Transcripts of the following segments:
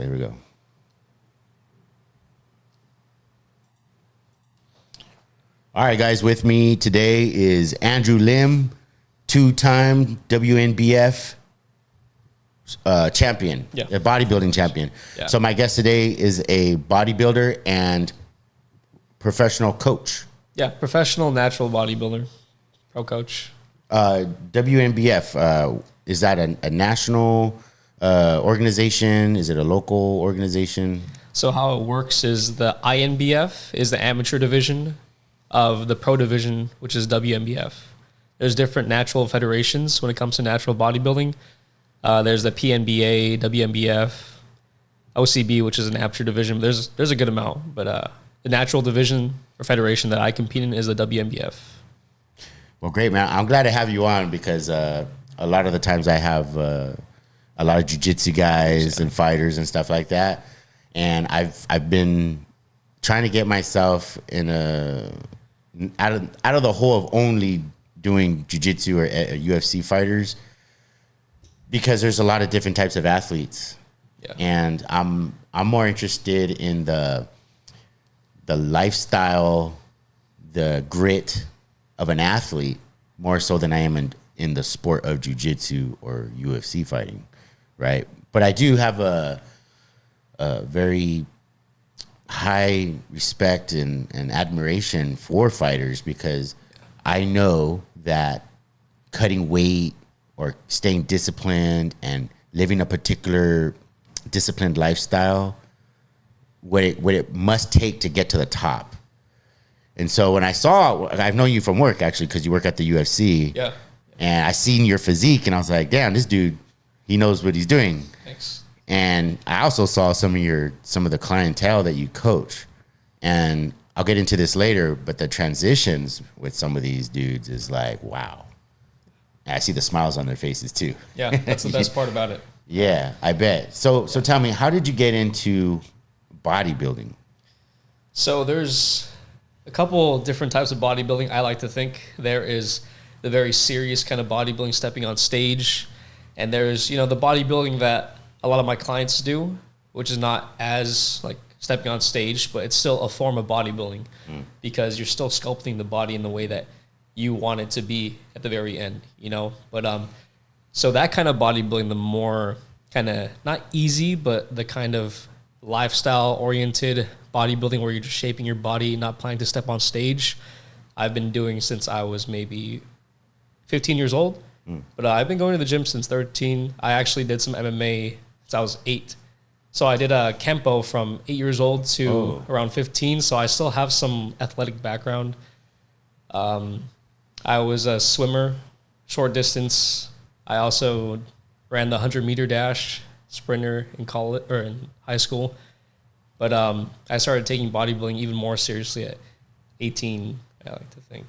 There we go. All right, guys, with me today is Andrew Lim, two-time WNBF champion, a bodybuilding champion. Yeah. So my guest today is a bodybuilder and professional coach. Yeah, professional natural bodybuilder, pro coach. WNBF, is that a national organization? Is it a local organization? So how it works is the INBF is the amateur division of the pro division, which is WNBF. There's different natural federations when it comes to natural bodybuilding. There's the PNBA, WNBF, OCB, which is an amateur division. There's a good amount, but the natural division or federation that I compete in is the WNBF. Well, great, man. I'm glad to have you on because a lot of the times I have a lot of jiu-jitsu guys and fighters and stuff like that, and I've been trying to get myself in out of the whole of only doing jiu-jitsu or UFC fighters, because there's a lot of different types of athletes. Yeah. And I'm more interested in the lifestyle, the grit of an athlete, more so than I am in the sport of jiu-jitsu or UFC fighting, right? But I do have a very high respect and admiration for fighters, because I know that cutting weight or staying disciplined and living a particular disciplined lifestyle, what it must take to get to the top. And so when I've known you from work, actually, because you work at the UFC. Yeah. And I seen your physique and I was like, damn, this dude, he knows what he's doing. Thanks. And I also saw some of the clientele that you coach. And I'll get into this later, but the transitions with some of these dudes is like, wow. And I see the smiles on their faces too. Yeah, that's the best part about it. Yeah, I bet. So tell me, how did you get into bodybuilding? So there's a couple different types of bodybuilding. I like to think there is the very serious kind of bodybuilding, stepping on stage. And there's, the bodybuilding that a lot of my clients do, which is not as like stepping on stage, but it's still a form of bodybuilding because you're still sculpting the body in the way that you want it to be at the very end, But so that kind of bodybuilding, the more kind of not easy, but the kind of lifestyle oriented bodybuilding where you're just shaping your body, not planning to step on stage, I've been doing since I was maybe 15 years old. But I've been going to the gym since 13. I actually did some MMA since I was 8. So I did a Kempo from 8 years old to around 15. So I still have some athletic background. I was a swimmer, short distance. I also ran the 100-meter dash, sprinter in college or in high school. But I started taking bodybuilding even more seriously at 18, I like to think.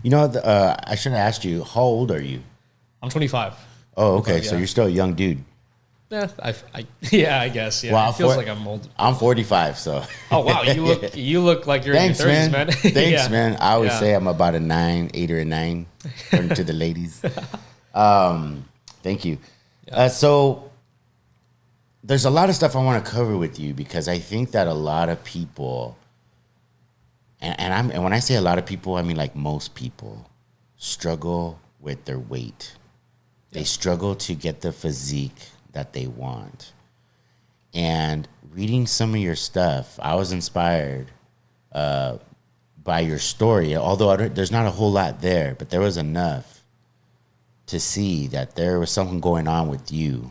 I should have asked you, how old are you? I'm 25. Oh, okay. So you're still a young dude. Yeah, I guess. Yeah, well, it feels like I'm old. I'm 45, so. Oh wow, you look like you're in your 30s, man. Thanks, man. I always say I'm about a 8 or a 9, according to the ladies. Thank you. Yeah. So there's a lot of stuff I want to cover with you, because I think that a lot of people, and when I say a lot of people, I mean like most people, struggle with their weight. They struggle to get the physique that they want. And reading some of your stuff, I was inspired by your story, although there's not a whole lot there, but there was enough to see that there was something going on with you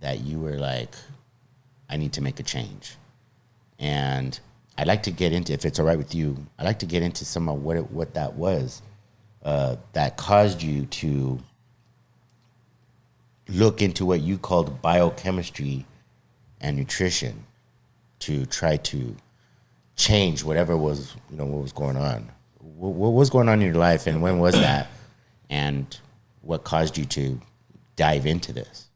that you were like, I need to make a change. And I'd like to get into, if it's all right with you, I'd like to get into some of what that was that caused you to look into what you called biochemistry and nutrition to try to change whatever was, what was going on. What was going on in your life, and when was that? And what caused you to dive into this?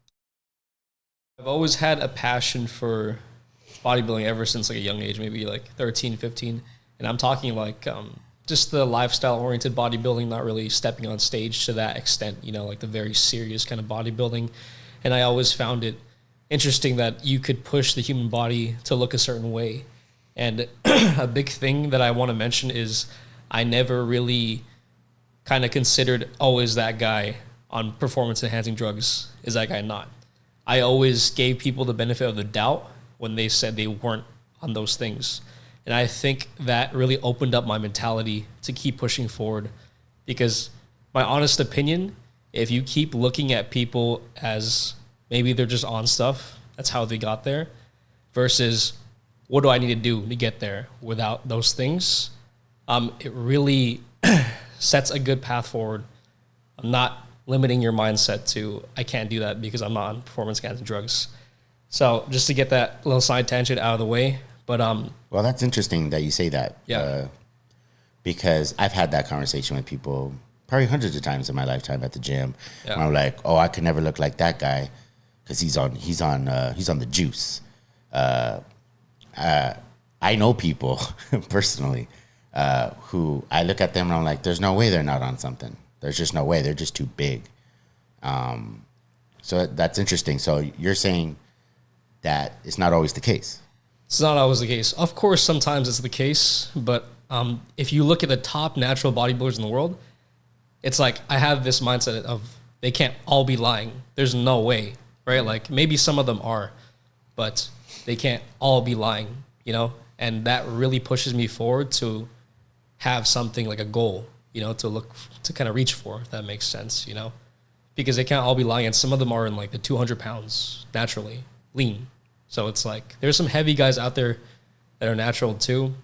I've always had a passion for bodybuilding ever since like a young age, maybe like 13, 15. And I'm talking like just the lifestyle-oriented bodybuilding, not really stepping on stage to that extent, like the very serious kind of bodybuilding. And I always found it interesting that you could push the human body to look a certain way. And a big thing that I want to mention is I never really kind of considered, oh, is that guy on performance enhancing drugs? Is that guy not? I always gave people the benefit of the doubt when they said they weren't on those things. And I think that really opened up my mentality to keep pushing forward, because my honest opinion, if you keep looking at people as maybe they're just on stuff, that's how they got there, versus what do I need to do to get there without those things, it really sets a good path forward. I'm not limiting your mindset to, I can't do that because I'm not on performance-enhancing drugs. So just to get that little side tangent out of the way. But well, that's interesting that you say that. Yeah. Because I've had that conversation with people probably hundreds of times in my lifetime at the gym. Yeah. Where I'm like, oh, I could never look like that guy because he's on the juice. I know people personally who I look at them and I'm like, there's no way they're not on something. There's just no way. They're just too big. So that's interesting. So you're saying that it's not always the case. It's not always the case. Of course, sometimes it's the case, but if you look at the top natural bodybuilders in the world, it's like I have this mindset of they can't all be lying. There's no way, right? Like maybe some of them are, but they can't all be lying, you know? And that really pushes me forward to have something like a goal, you know, to kind of reach for, if that makes sense, you know? Because they can't all be lying, and some of them are in like the 200 pounds naturally, lean. So it's like there's some heavy guys out there that are natural too.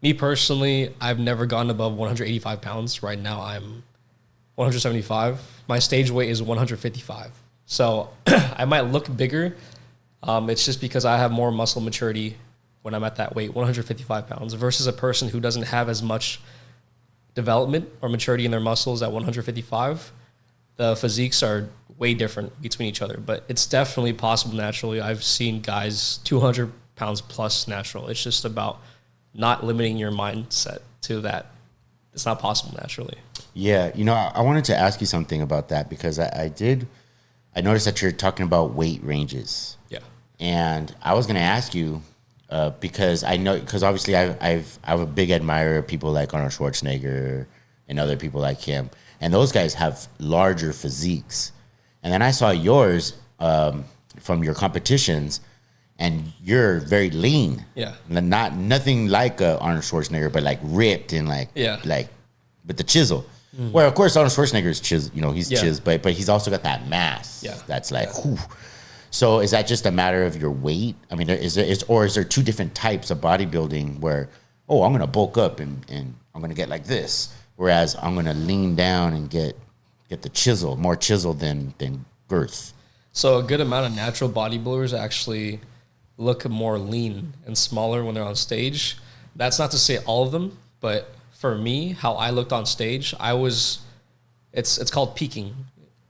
Me personally, I've never gone above 185 pounds. Right now I'm 175. My stage weight is 155. So I might look bigger. It's just because I have more muscle maturity when I'm at that weight, 155 pounds, versus a person who doesn't have as much development or maturity in their muscles at 155. The physiques are way different between each other, but it's definitely possible naturally. I've seen guys 200 pounds plus natural. It's just about not limiting your mindset to that. It's not possible naturally. Yeah, you know, I wanted to ask you something about that because I noticed that you're talking about weight ranges. Yeah. And I was going to ask you because obviously I'm a big admirer of people like Arnold Schwarzenegger and other people like him. And those guys have larger physiques. And then I saw yours from your competitions, and you're very lean. Yeah. Nothing like Arnold Schwarzenegger, but like ripped and like with the chisel. Mm. Where of course Arnold Schwarzenegger is chisel, you know, he's chisel, but he's also got that mass. Yeah. That's like, whew. So is that just a matter of your weight? I mean, is there two different types of bodybuilding where, oh, I'm gonna bulk up and I'm gonna get like this, whereas I'm gonna lean down and get the chisel, more chisel than girth? So a good amount of natural bodybuilders actually look more lean and smaller when they're on stage. That's not to say all of them, but for me, how I looked on stage, it's called peaking.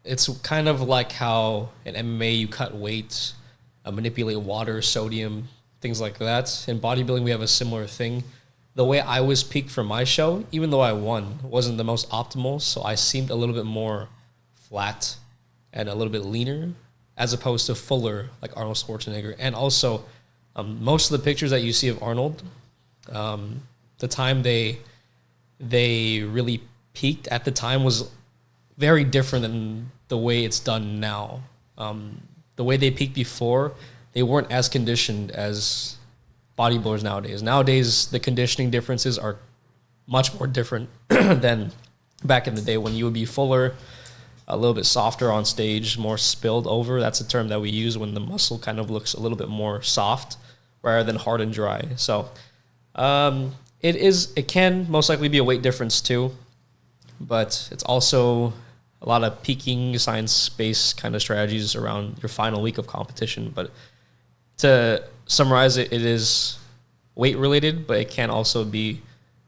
It's kind of like how in MMA you cut weight, manipulate water, sodium, things like that. In bodybuilding, we have a similar thing. The way I was peaked for my show, even though I won, wasn't the most optimal, so I seemed a little bit more flat and a little bit leaner, as opposed to fuller like Arnold Schwarzenegger. And also, most of the pictures that you see of Arnold, the time they really peaked at the time was very different than the way it's done now. The way they peaked before, they weren't as conditioned as bodybuilders nowadays. Nowadays, the conditioning differences are much more different than back in the day when you would be fuller, a little bit softer on stage, more spilled over. That's a term that we use when the muscle kind of looks a little bit more soft rather than hard and dry. So it can most likely be a weight difference too, but it's also a lot of peaking science-based kind of strategies around your final week of competition. But to summarize it, it is weight related, but it can also be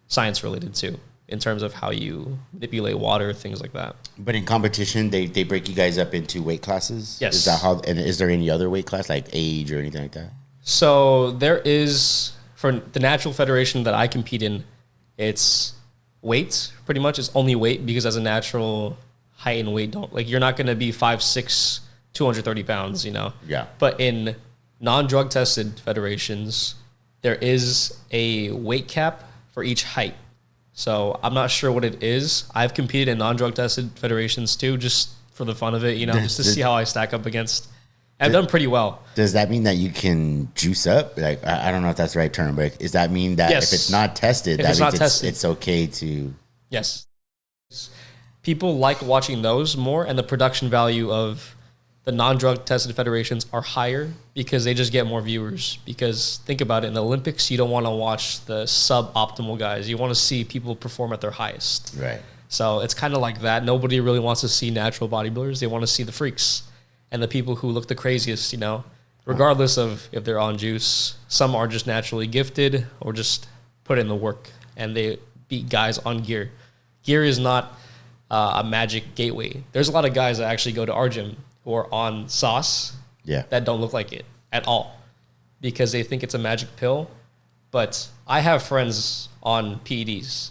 science related too, in terms of how you manipulate water, things like that. But in competition, they break you guys up into weight classes? Yes. Is that how? And is there any other weight class, like age or anything like that? So there is, for the natural federation that I compete in, it's weight, pretty much. It's only weight, because as a natural, height and weight don't, like, you're not going to be 5'6", 230 pounds, you know? Yeah. But in non-drug tested federations, there is a weight cap for each height. So I'm not sure what it is. I've competed in non-drug tested federations too, just for the fun of it, you know, just to see how I stack up against. I've done pretty well. Does that mean that you can juice up? Like, I don't know if that's the right term, but does that mean that Yes. if it's not tested, If that it's means not tested. it's okay to... Yes. People like watching those more, and the production value of the non-drug tested federations are higher because they just get more viewers. Because think about it, in the Olympics, you don't want to watch the suboptimal guys. You want to see people perform at their highest. Right. So it's kind of like that. Nobody really wants to see natural bodybuilders. They want to see the freaks and the people who look the craziest, you know, regardless of if they're on juice. Some are just naturally gifted or just put in the work, and they beat guys on gear. Gear is not a magic gateway. There's a lot of guys that actually go to our gym who are on sauce that don't look like it at all because they think it's a magic pill. But I have friends on PEDs,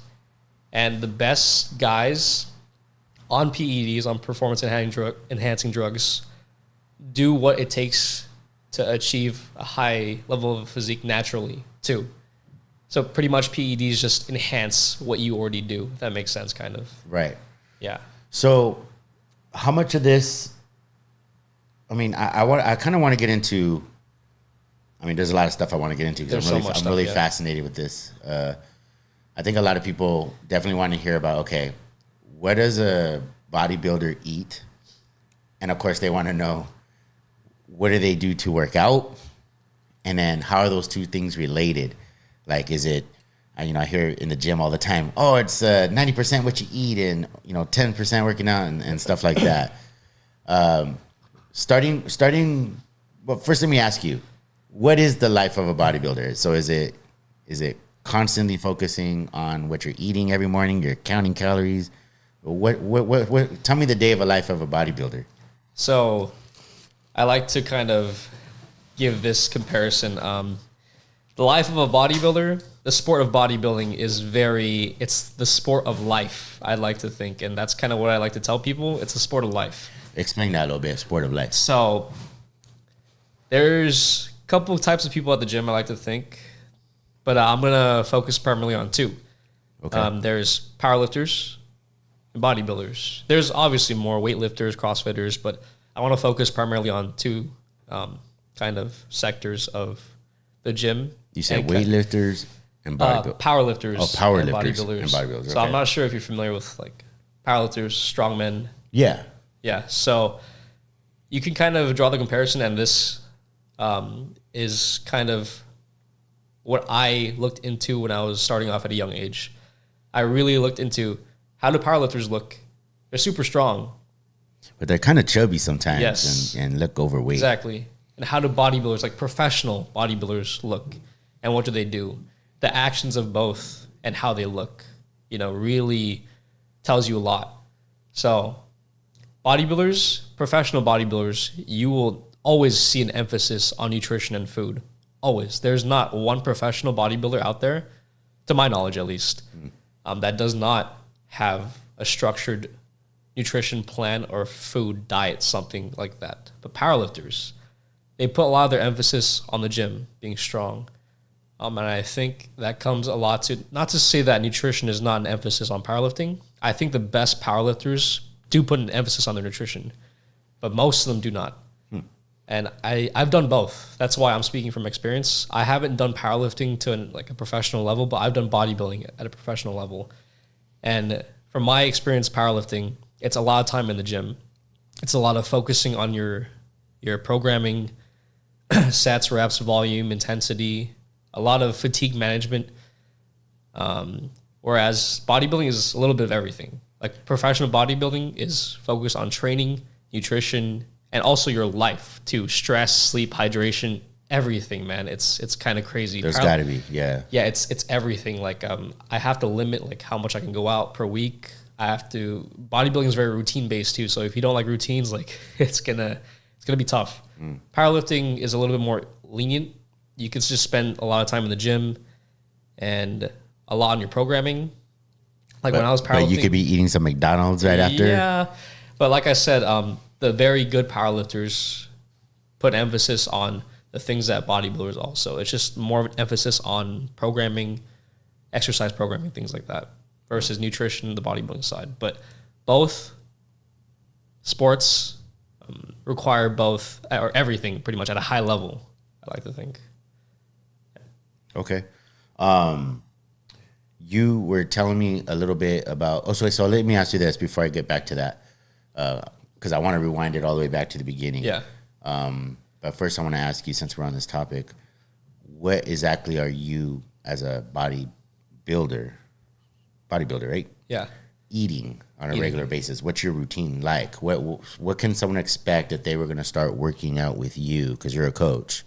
and the best guys on PEDs, on performance enhancing drugs, do what it takes to achieve a high level of physique naturally too. So pretty much PEDs just enhance what you already do. If that makes sense, kind of. Right. Yeah. So how much of this, I mean, I kind of want to get into, I mean, there's a lot of stuff I want to get into because I'm really fascinated with this. I think a lot of people definitely want to hear about, okay, what does a bodybuilder eat? And of course they want to know, what do they do to work out? And then how are those two things related? Like, is it, you know, I hear in the gym all the time, oh, it's 90% what you eat and, you know, 10% working out and stuff like that. Starting, well, first let me ask you, what is the life of a bodybuilder? So is it constantly focusing on what you're eating every morning? You're counting calories? What tell me the day of a life of a bodybuilder. So I like to kind of give this comparison. The life of a bodybuilder, the sport of bodybuilding it's the sport of life, I like to think. And that's kind of what I like to tell people. It's a sport of life. Explain that a little bit, sport of life. So there's a couple of types of people at the gym, I like to think. But I'm going to focus primarily on two. Okay. There's powerlifters and bodybuilders. There's obviously more weightlifters, CrossFitters, but I want to focus primarily on two kind of sectors of the gym. You said weightlifters and bodybuilders. Powerlifters. Oh, powerlifters and bodybuilders. Okay. So I'm not sure if you're familiar with like powerlifters, strongmen. Yeah. Yeah. So you can kind of draw the comparison, and this is kind of what I looked into when I was starting off at a young age. I really looked into how do powerlifters look. They're super strong. But they're kind of chubby sometimes. Yes. and look overweight. Exactly. And how do bodybuilders, like professional bodybuilders, look? And what do they do? The actions of both and how they look, you know, really tells you a lot. So bodybuilders, professional bodybuilders, you will always see an emphasis on nutrition and food. Always. There's not one professional bodybuilder out there, to my knowledge at least, that does not have a structured nutrition plan or food diet, something like that. But powerlifters, they put a lot of their emphasis on the gym, being strong. And I think that comes a lot to, not to say that nutrition is not an emphasis on powerlifting. I think the best powerlifters do put an emphasis on their nutrition, but most of them do not. And I've done both. That's why I'm speaking from experience. I haven't done powerlifting to a professional level, but I've done bodybuilding at a professional level. And from my experience powerlifting, it's a lot of time in the gym. It's a lot of focusing on your programming, sets, reps, volume, intensity, a lot of fatigue management. Whereas bodybuilding is a little bit of everything. Like professional bodybuilding is focused on training, nutrition, and also your life too. Stress, sleep, hydration, everything, man. It's kind of crazy. There's got to be, yeah. Yeah, it's everything. Like I have to limit like how much I can go out per week. Bodybuilding is very routine based too. So if you don't like routines, like it's gonna be tough. Powerlifting is a little bit more lenient. You can just spend a lot of time in the gym and a lot on your programming. Like when I was powerlifting, but you could be eating some McDonald's right after. Yeah, but like I said, the very good powerlifters put emphasis on the things that bodybuilders also. It's just more of an emphasis on programming, exercise programming, things like that, versus nutrition, the bodybuilding side. But both sports require both, or everything pretty much at a high level, I like to think. Okay. You were telling me a little bit about, so let me ask you this before I get back to that, because I want to rewind it all the way back to the beginning. Yeah. But first I want to ask you, since we're on this topic, what exactly are you as a bodybuilder, right? Yeah. Eating on a regular basis? What's your routine like? What can someone expect if they were going to start working out with you, because you're a coach?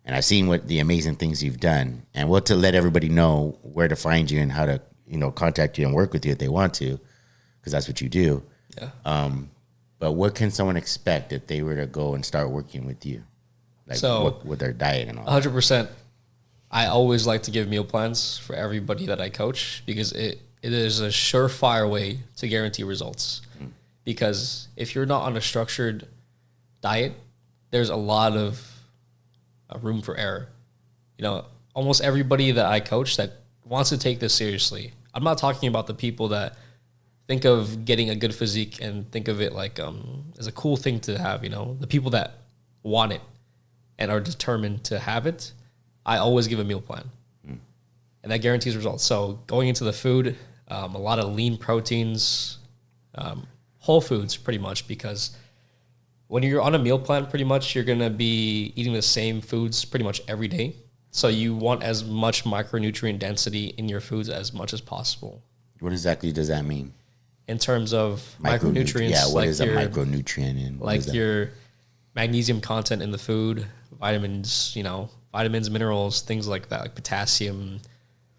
And I've seen what the amazing things you've done, and what to let everybody know where to find you and how to, contact you and work with you if they want to, because that's what you do. Yeah. But what can someone expect if they were to go and start working with you? Like, So, with their diet and all 100%. I always like to give meal plans for everybody that I coach, because it is a surefire way to guarantee results. Because if you're not on a structured diet, there's a lot of room for error. Almost everybody that I coach that wants to take this seriously. I'm not talking about the people that think of getting a good physique and think of it like as a cool thing to have. The people that want it and are determined to have it, I always give a meal plan, and that guarantees results. So going into the food, a lot of lean proteins, whole foods pretty much, because when you're on a meal plan, pretty much you're going to be eating the same foods pretty much every day. So you want as much micronutrient density in your foods as much as possible. What exactly does that mean? In terms of micronutrients. Yeah, what is a micronutrient? And like your magnesium content in the food, vitamins, minerals, things like that, like potassium,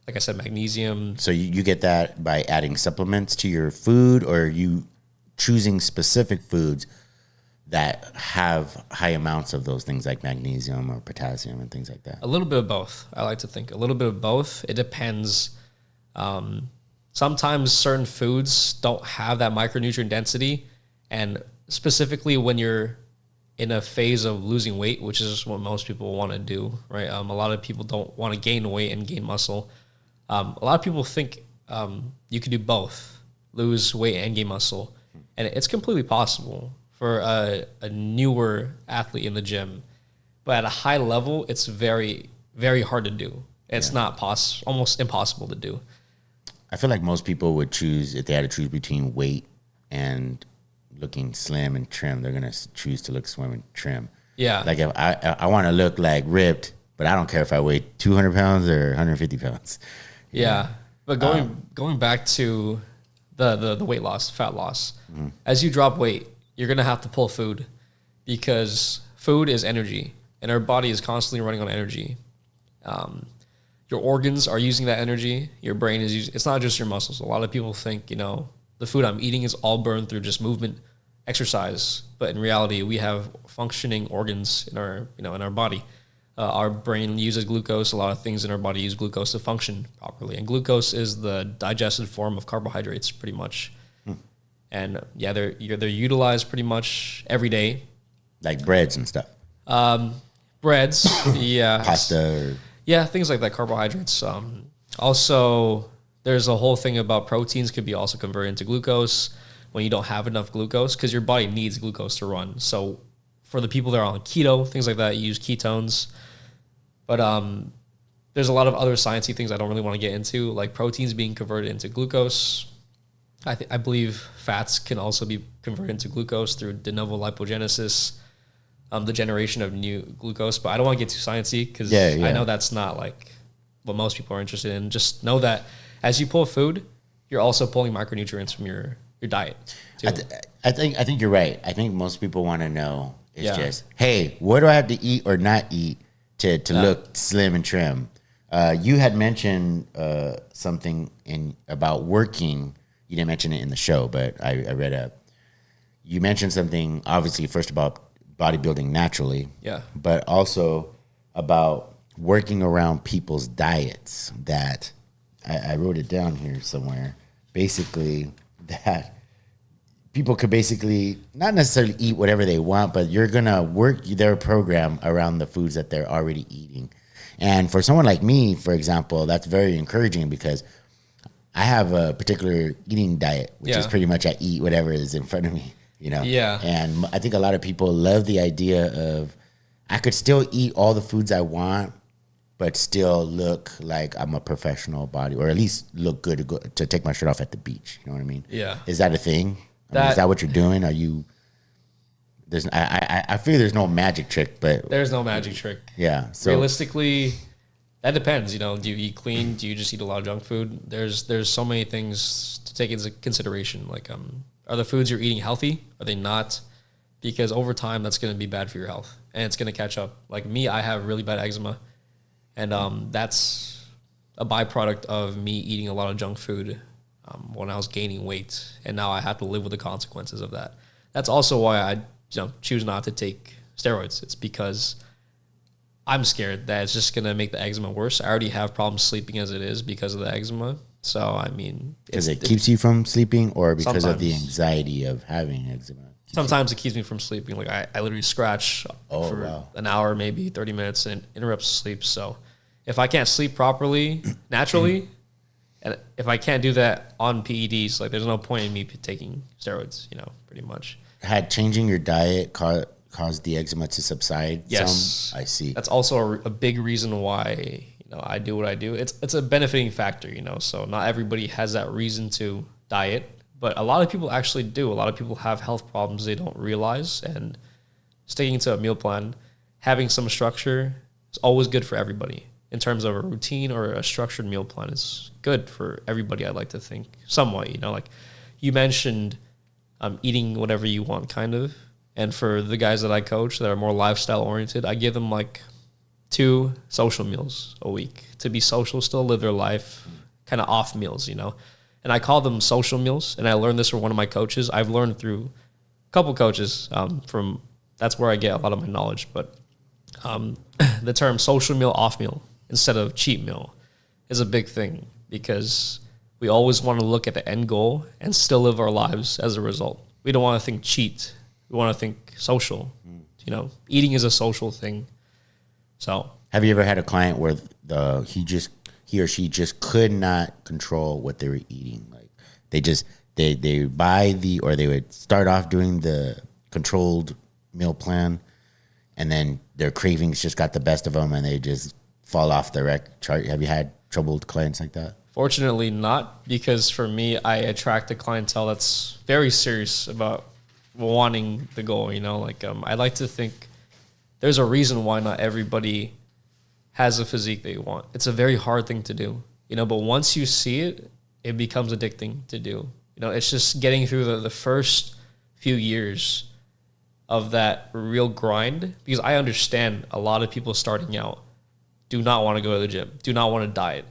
like I said, magnesium. So you get that by adding supplements to your food, or are you choosing specific foods that have high amounts of those things like magnesium or potassium and things like that? A little bit of both. I like to think a little bit of both. It depends. Sometimes certain foods don't have that micronutrient density, and specifically when you're in a phase of losing weight, which is what most people want to do, right? A lot of people don't want to gain weight and gain muscle. A lot of people think you can do both, lose weight and gain muscle, and it's completely possible for a newer athlete in the gym. But at a high level, it's very, very hard to do. It's not almost impossible to do. I feel like most people would choose, if they had to choose between weight and looking slim and trim, they're going to choose to look slim and trim. Yeah. Like if I want to look like ripped, but I don't care if I weigh 200 pounds or 150 pounds. Yeah. But going back to the weight loss, fat loss, as you drop weight, you're going to have to pull food, because food is energy and our body is constantly running on energy. Your organs are using that energy. Your brain is using, it's not just your muscles. A lot of people think, the food I'm eating is all burned through just movement, exercise. But in reality, we have functioning organs in our, in our body. Our brain uses glucose. A lot of things in our body use glucose to function properly. And glucose is the digested form of carbohydrates pretty much. And yeah, they're utilized pretty much every day. Like breads and stuff. Breads, yeah. Pasta. Yeah, things like that, carbohydrates. Also, there's a whole thing about proteins could be also converted into glucose when you don't have enough glucose, because your body needs glucose to run. So for the people that are on keto, things like that, you use ketones. But there's a lot of other sciencey things I don't really want to get into, like proteins being converted into glucose. I believe fats can also be converted into glucose through de novo lipogenesis, the generation of new glucose. But I don't want to get too sciencey, because I know that's not like what most people are interested in. Just know that as you pull food, you're also pulling micronutrients from your diet too. I think you're right. I think most people want to know is just, hey, what do I have to eat or not eat to look slim and trim? You had mentioned something about working. You didn't mention it in the show, but I read you mentioned something, obviously, first about bodybuilding naturally, but also about working around people's diets. That I wrote it down here somewhere. Basically, that people could basically not necessarily eat whatever they want, but you're going to work their program around the foods that they're already eating. And for someone like me, for example, that's very encouraging because I have a particular eating diet, which is pretty much I eat whatever is in front of me, you know? Yeah. And I think a lot of people love the idea of I could still eat all the foods I want, but still look like I'm a professional body, or at least look good to take my shirt off at the beach. You know what I mean? Yeah. Is that a thing? Is that what you're doing? Are you? I figure there's no magic trick, but there's no magic trick. Yeah. So realistically, that depends. You know, do you eat clean? Do you just eat a lot of junk food? There's so many things to take into consideration. Like, are the foods you're eating healthy? Are they not? Because over time, that's going to be bad for your health, and it's going to catch up. Like me, I have really bad eczema, and that's a byproduct of me eating a lot of junk food when I was gaining weight, and now I have to live with the consequences of that. That's also why I choose not to take steroids. It's because I'm scared that it's just going to make the eczema worse. I already have problems sleeping as it is because of the eczema. So, I mean... Because it keeps you from sleeping, or because of the anxiety of having eczema? Sometimes it keeps me from sleeping. Like, I literally scratch for an hour, maybe 30 minutes, and it interrupts sleep. So, if I can't sleep properly, naturally... And if I can't do that on PEDs, like there's no point in me taking steroids, you know, pretty much. Had changing your diet caused the eczema to subside? Yes. Some? I see. That's also a big reason why, you know, I do what I do. It's a benefiting factor, you know, so not everybody has that reason to diet, but a lot of people actually do. A lot of people have health problems they don't realize, and sticking to a meal plan, having some structure is always good for everybody. In terms of a routine or a structured meal plan, is good for everybody, I'd like to think, somewhat, you know, like you mentioned eating whatever you want, kind of. And for the guys that I coach that are more lifestyle oriented, I give them like 2 social meals a week to be social, still live their life, kind of off meals, you know. And I call them social meals, and I learned this from one of my coaches. I've learned through a couple coaches that's where I get a lot of my knowledge, but the term social meal, off meal, instead of cheat meal is a big thing, because we always want to look at the end goal and still live our lives as a result. We don't want to think cheat. We want to think social. You know, eating is a social thing. So, have you ever had a client where he or she just could not control what they were eating? Like they would start off doing the controlled meal plan, and then their cravings just got the best of them, and they just fall off the chart. Have you had troubled clients like that? Fortunately not, because for me, I attract a clientele that's very serious about wanting the goal, you know? Like, I like to think there's a reason why not everybody has a physique they want. It's a very hard thing to do, you know, but once you see it, it becomes addicting to do. You know, it's just getting through the first few years of that real grind, because I understand a lot of people starting out do not want to go to the gym, do not want to diet.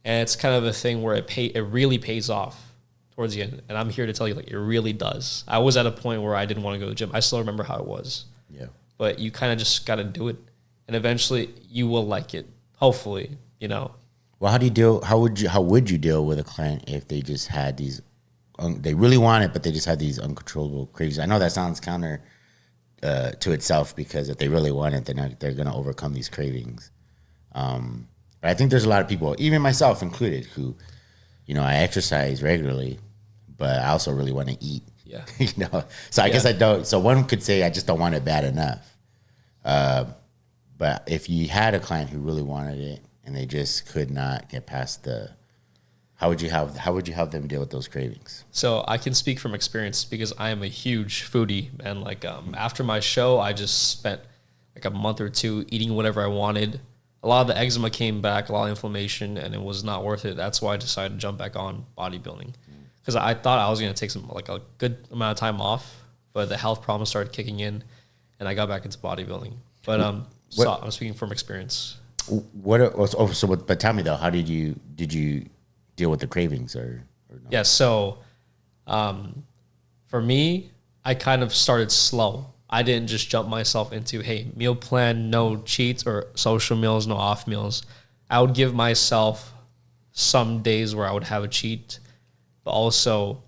And it's kind of a thing where it really pays off towards the end. And I'm here to tell you, like, it really does. I was at a point where I didn't want to go to the gym. I still remember how it was. Yeah. But you kind of just got to do it. And eventually you will like it. Hopefully, you know. Well, how would you deal with a client if they just had these, they really want it, but they just had these uncontrollable cravings? I know that sounds counter to itself, because if they really want it, then they're going to overcome these cravings. But I think there's a lot of people, even myself included, who, you know, I exercise regularly, but I also really want to eat. Yeah. You know, so I guess I don't. So one could say I just don't want it bad enough. But if you had a client who really wanted it and they just could not get past how would you have them deal with those cravings? So I can speak from experience, because I am a huge foodie, and like after my show, I just spent like a month or 2 eating whatever I wanted. A lot of the eczema came back, a lot of inflammation, and it was not worth it. That's why I decided to jump back on bodybuilding, because I thought I was going to take a good amount of time off, but the health problems started kicking in, and I got back into bodybuilding. But I'm speaking from experience. But tell me though, how did you deal with the cravings or no? Yeah, so for me, I kind of started slow. I didn't just jump myself into, hey, meal plan, no cheats, or social meals, no off meals. I would give myself some days where I would have a cheat, but also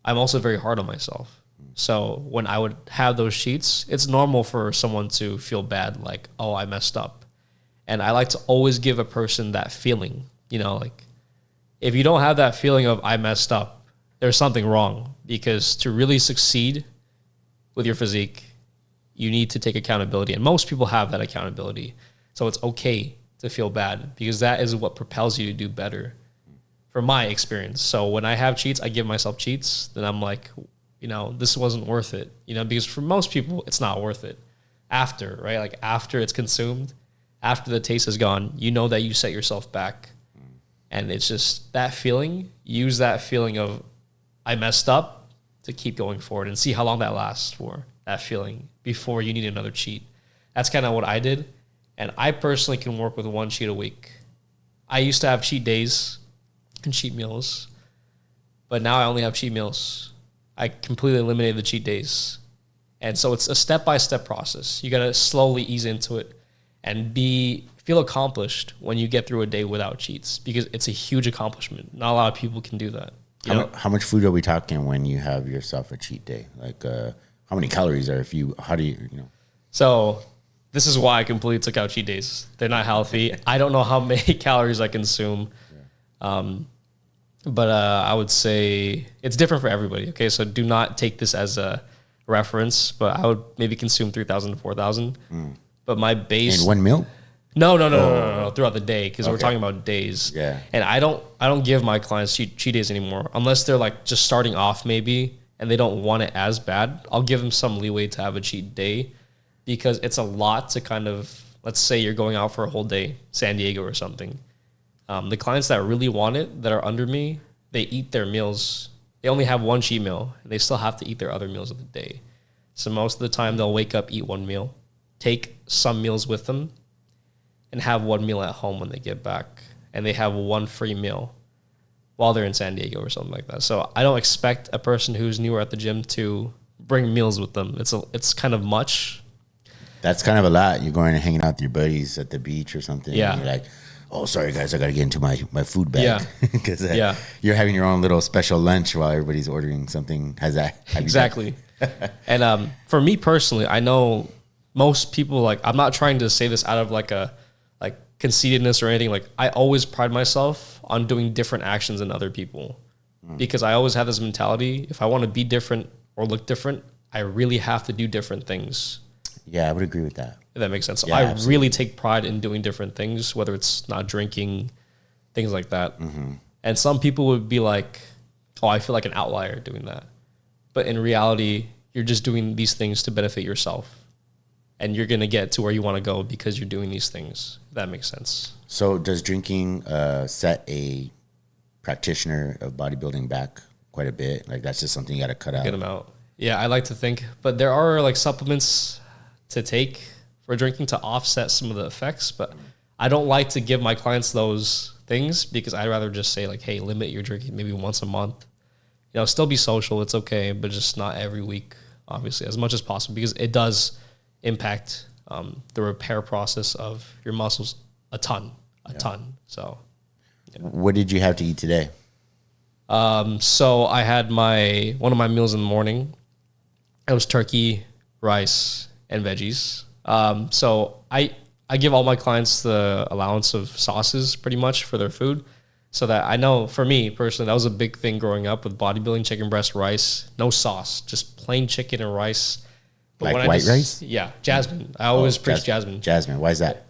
I'm also very hard on myself. So when I would have those cheats, it's normal for someone to feel bad, like, oh, I messed up. And I like to always give a person that feeling, like if you don't have that feeling of I messed up, there's something wrong, because to really succeed with your physique, you need to take accountability. And most people have that accountability. So it's okay to feel bad, because that is what propels you to do better, from my experience. So when I have cheats, I give myself cheats. Then I'm like, this wasn't worth it. Because for most people, it's not worth it. After, right? Like after it's consumed, after the taste is gone, that you set yourself back. And it's just that feeling, use that feeling of I messed up to keep going forward and see how long that lasts for, that feeling, before you need another cheat. That's kind of what I did. And I personally can work with one cheat a week. I used to have cheat days and cheat meals, but now I only have cheat meals. I completely eliminated the cheat days. And so it's a step-by-step process. You got to slowly ease into it and feel accomplished when you get through a day without cheats, because it's a huge accomplishment. Not a lot of people can do that. How much food are we talking when you have yourself a cheat day? Like, how many calories how do you? So this is why I completely took out cheat days. They're not healthy. I don't know how many calories I consume. But I would say it's different for everybody. Okay. So do not take this as a reference, but I would maybe consume 3,000 to 4,000. But my base in one meal? No, throughout the day, because we're talking about days. Yeah. And I don't give my clients cheat days anymore, unless they're like just starting off maybe and they don't want it as bad. I'll give them some leeway to have a cheat day, because it's a lot to kind of, let's say you're going out for a whole day, San Diego or something. The clients that really want it, that are under me, they eat their meals. They only have one cheat meal, and they still have to eat their other meals of the day. So most of the time they'll wake up, eat one meal, take some meals with them, and have one meal at home when they get back. And they have one free meal while they're in San Diego or something like that. So I don't expect a person who's newer at the gym to bring meals with them. It's kind of much. That's kind of a lot. You're going and hanging out with your buddies at the beach or something. Yeah. And you're like, oh, sorry, guys, I got to get into my food bag. Yeah. Because you're having your own little special lunch while everybody's ordering something. Exactly. And for me personally, I know most people, like, I'm not trying to say this out of like conceitedness or anything. Like, I always pride myself on doing different actions than other people, because I always have this mentality. If I want to be different or look different, I really have to do different things. Yeah, I would agree with that. If that makes sense. So yeah, I absolutely. really take pride in doing different things, whether it's not drinking, things like that. And some people would be like, oh, I feel like an outlier doing that. But in reality, you're just doing these things to benefit yourself. And you're going to get to where you want to go because you're doing these things. If that makes sense. So does drinking set a practitioner of bodybuilding back quite a bit? Like, that's just something you got to cut out? Get them out. Yeah, I like to think. But there are like supplements to take for drinking to offset some of the effects. But I don't like to give my clients those things, because I'd rather just say like, hey, limit your drinking maybe once a month. Still be social. It's okay. But just not every week, obviously, as much as possible, because it does impact the repair process of your muscles a ton. So what did you have to eat today? So I had one of my meals in the morning. It was turkey, rice, and veggies. So I give all my clients the allowance of sauces pretty much for their food, so that I know, for me personally, that was a big thing growing up with bodybuilding: chicken breast, rice, no sauce, just plain chicken and rice. But like white rice? Yeah, jasmine. I always preach jasmine. Jasmine. Why is that?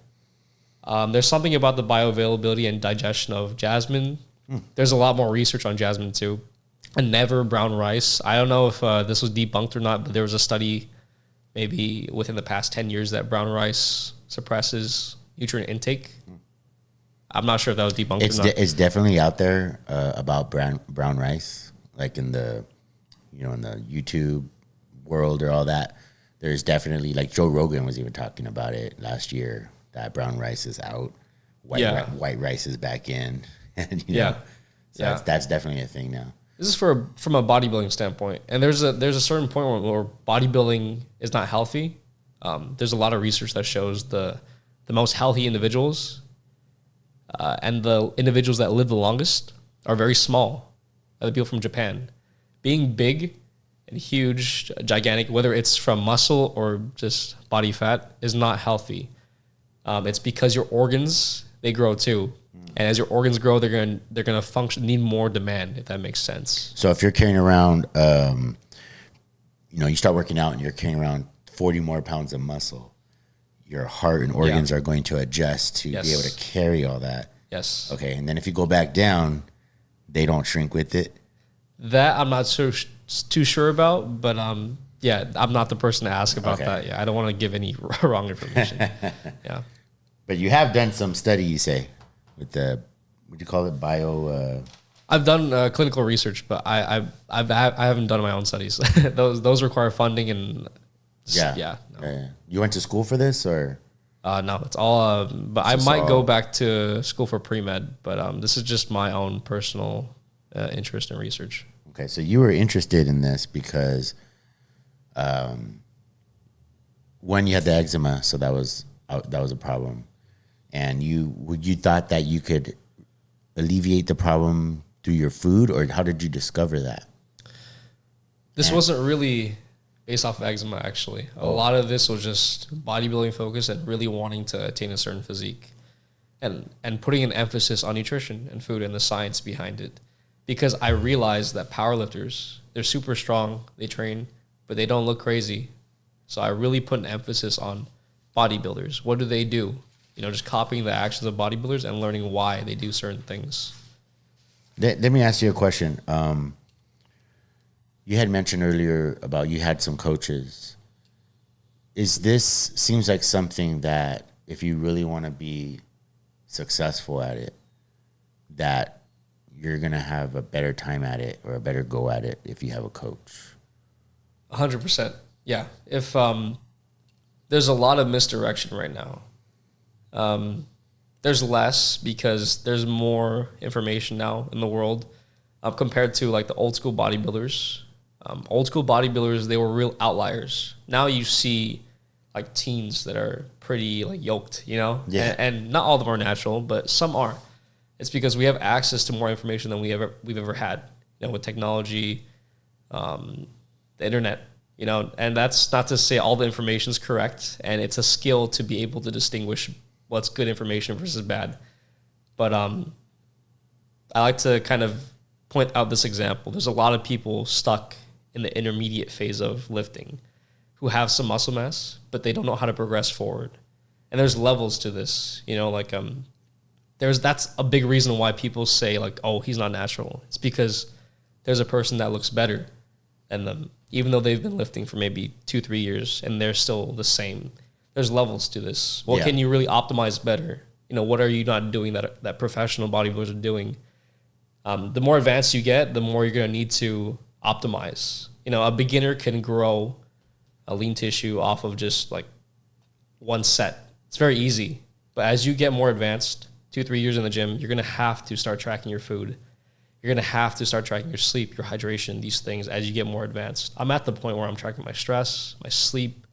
There's something about the bioavailability and digestion of jasmine. There's a lot more research on jasmine too. And never brown rice. I don't know if this was debunked or not, but there was a study maybe within the past 10 years that brown rice suppresses nutrient intake. I'm not sure if that was debunked or not. It's definitely out there about brown rice, like in the in the YouTube world or all that. There's definitely, like, Joe Rogan was even talking about it last year, that brown rice is out, white rice is back in, and that's definitely a thing now. This is from a bodybuilding standpoint, and there's a certain point where bodybuilding is not healthy. There's a lot of research that shows the most healthy individuals and the individuals that live the longest are very small. The people from Japan. Being big and huge, gigantic, whether it's from muscle or just body fat, is not healthy. It's because your organs, they grow too. And as your organs grow, they're gonna function, need more demand, if that makes sense. So if you're carrying around, you start working out and you're carrying around 40 more pounds of muscle, your heart and organs are going to adjust to be able to carry all that. Yes. Okay. And then if you go back down, they don't shrink with it. That I'm not too sure about, but I'm not the person to ask about that. Yeah, I don't want to give any wrong information. Yeah. But you have done some study, you say, with the, what do you call it, bio? I've done clinical research, but I haven't done my own studies. those require funding and no. You went to school for this, or? No, it's all. But I might go back to school for pre-med, but this is just my own personal interest in research. Okay, so you were interested in this because when you had the eczema, so that was a problem, and you thought that you could alleviate the problem through your food, or how did you discover that? This wasn't really based off of eczema, actually. A lot of this was just bodybuilding focus and really wanting to attain a certain physique, and putting an emphasis on nutrition and food and the science behind it. Because I realized that powerlifters, they're super strong, they train, but they don't look crazy. So I really put an emphasis on bodybuilders. What do they do? Just copying the actions of bodybuilders and learning why they do certain things. Let me ask you a question. You had mentioned earlier about you had some coaches. Seems like something that if you really want to be successful at it, that you're going to have a better time at it or a better go at it if you have a coach? 100%. Yeah. If there's a lot of misdirection right now. There's less because there's more information now in the world compared to like the old school bodybuilders. Old school bodybuilders, they were real outliers. Now you see like teens that are pretty like yoked, Yeah. and not all of them are natural, but some are. It's because we have access to more information than we've ever had, with technology, the internet, and that's not to say all the information is correct, and it's a skill to be able to distinguish what's good information versus bad. But I like to kind of point out this example. There's a lot of people stuck in the intermediate phase of lifting who have some muscle mass, but they don't know how to progress forward. And there's levels to this, that's a big reason why people say like, oh, he's not natural. It's because there's a person that looks better than them, even though they've been lifting for maybe 2-3 years and they're still the same. There's levels to this. What can you really optimize better? What are you not doing that professional bodybuilders are doing? The more advanced you get, the more you're going to need to optimize. A beginner can grow a lean tissue off of just like one set. It's very easy. But as you get more advanced, 2-3 years in the gym, you're going to have to start tracking your food. You're going to have to start tracking your sleep, your hydration, these things as you get more advanced. I'm at the point where I'm tracking my stress, my sleep,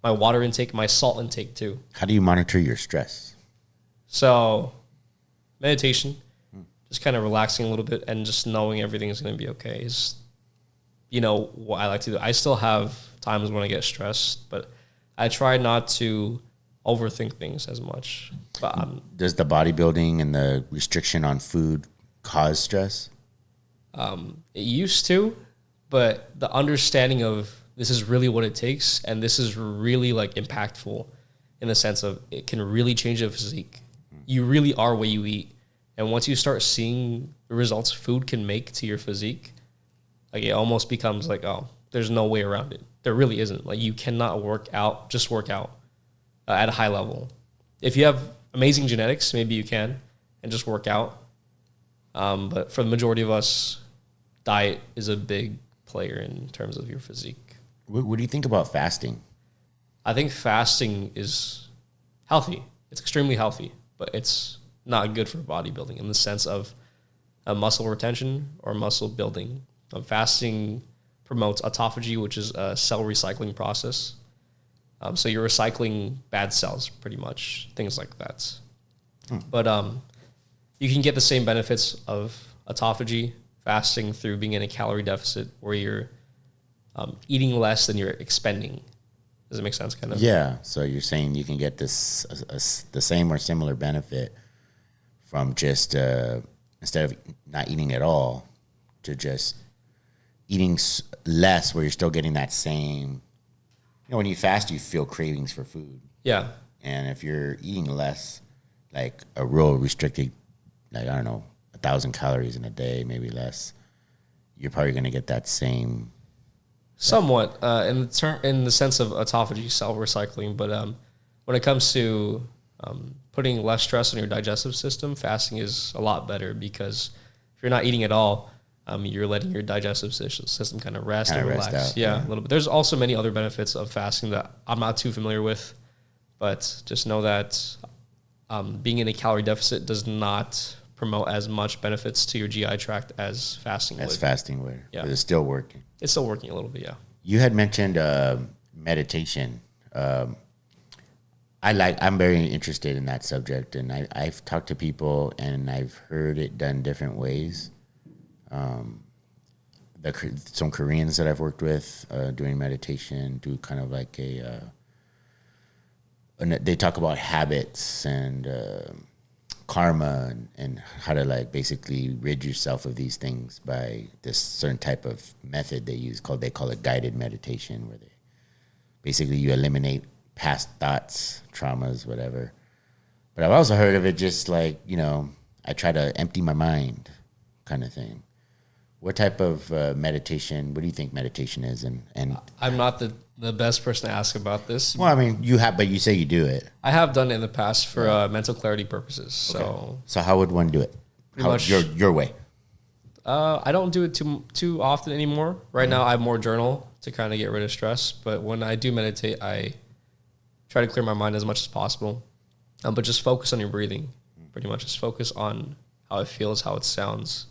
my water intake, my salt intake too. How do you monitor your stress? So meditation, just kind of relaxing a little bit and just knowing everything is going to be okay is, what I like to do. I still have times when I get stressed, but I try not to overthink things as much. But does the bodybuilding and the restriction on food cause stress? It used to, but the understanding of this is really what it takes, and this is really like impactful in the sense of it can really change your physique. You really are what you eat, and once you start seeing the results food can make to your physique, like it almost becomes like, oh, there's no way around it. There really isn't. Like you cannot work out at a high level. If you have amazing genetics, maybe you can and just work out. But for the majority of us, diet is a big player in terms of your physique. What do you think about fasting? I think fasting is healthy. It's extremely healthy, but it's not good for bodybuilding in the sense of muscle retention or muscle building. Fasting promotes autophagy, which is a cell recycling process. So you're recycling bad cells, pretty much, things like that. But you can get the same benefits of autophagy fasting through being in a calorie deficit where you're eating less than you're expending. Does it make sense? Kind of. Yeah. So you're saying you can get this the same or similar benefit from just instead of not eating at all to just eating less, where you're still getting that same. When you fast, you feel cravings for food. Yeah. And if you're eating less, like a real restricted, like, I don't know, 1,000 calories in a day, maybe less, you're probably going to get that same. Somewhat, in the sense of autophagy, self-recycling. But when it comes to putting less stress on your digestive system, fasting is a lot better, because if you're not eating at all, you're letting your digestive system kind of rest and relax. Out, yeah, a little bit. There's also many other benefits of fasting that I'm not too familiar with, but just know that being in a calorie deficit does not promote as much benefits to your GI tract as fasting would. Yeah. But it's still working. It's still working a little bit, yeah. You had mentioned meditation. I'm very interested in that subject, and I've talked to people and I've heard it done different ways. Some Koreans that I've worked with doing meditation do kind of like they talk about habits and karma and how to like basically rid yourself of these things by this certain type of method they call it guided meditation, where basically you eliminate past thoughts, traumas, whatever. But I've also heard of it just like, I try to empty my mind kind of thing. What type of meditation, what do you think meditation is? And I'm not the best person to ask about this. Well, I mean, but you say you do it. I have done it in the past for mental clarity purposes. Okay. So how would one do it? Pretty much your way. I don't do it too often anymore. Right now, I have more journal to kind of get rid of stress. But when I do meditate, I try to clear my mind as much as possible. But just focus on your breathing. Pretty much just focus on how it feels, how it sounds,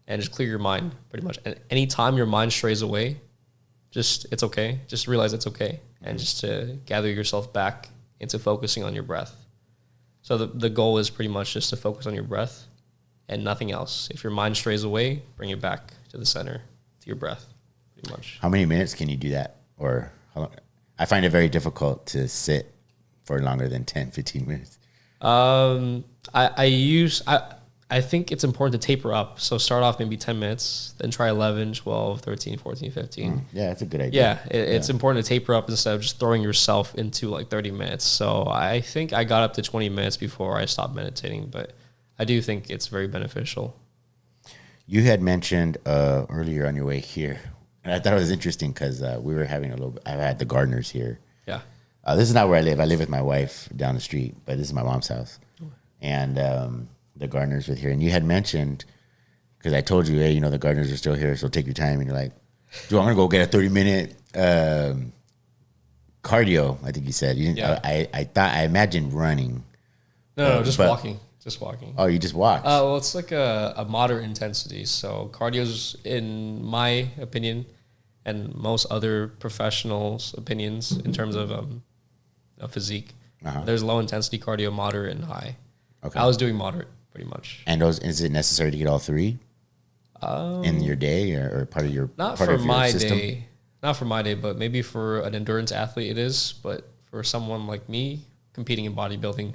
and just clear your mind, pretty much. And anytime your mind strays away, it's okay. Just realize it's okay. And just to gather yourself back into focusing on your breath. So the goal is pretty much just to focus on your breath and nothing else. If your mind strays away, bring it back to the center, to your breath, pretty much. How many minutes can you do that? Or how long? I find it very difficult to sit for longer than 10, 15 minutes. I think it's important to taper up. So start off maybe 10 minutes, then try 11, 12, 13, 14, 15. Yeah, that's a good idea. Yeah, it's important to taper up instead of just throwing yourself into like 30 minutes. So I think I got up to 20 minutes before I stopped meditating, but I do think it's very beneficial. You had mentioned earlier on your way here, and I thought it was interesting because we were having I had the gardeners here. Yeah. This is not where I live. I live with my wife down the street, but this is my mom's house. And the gardeners were here. And you had mentioned, because I told you, hey, the gardeners are still here, so take your time. And you're like, dude, I'm going to go get a 30-minute cardio, I think you said. You didn't, Yeah. I imagined running. No, just walking. Just walking. Oh, you just walked? Well, it's like a moderate intensity. So cardio's, in my opinion, and most other professionals' opinions in terms of physique, there's low intensity cardio, moderate, and high. Okay. I was doing moderate pretty much. And is it necessary to get all three in your day or part of your not part for of your my system? day? Not for my day, but maybe for an endurance athlete it is. But for someone like me competing in bodybuilding,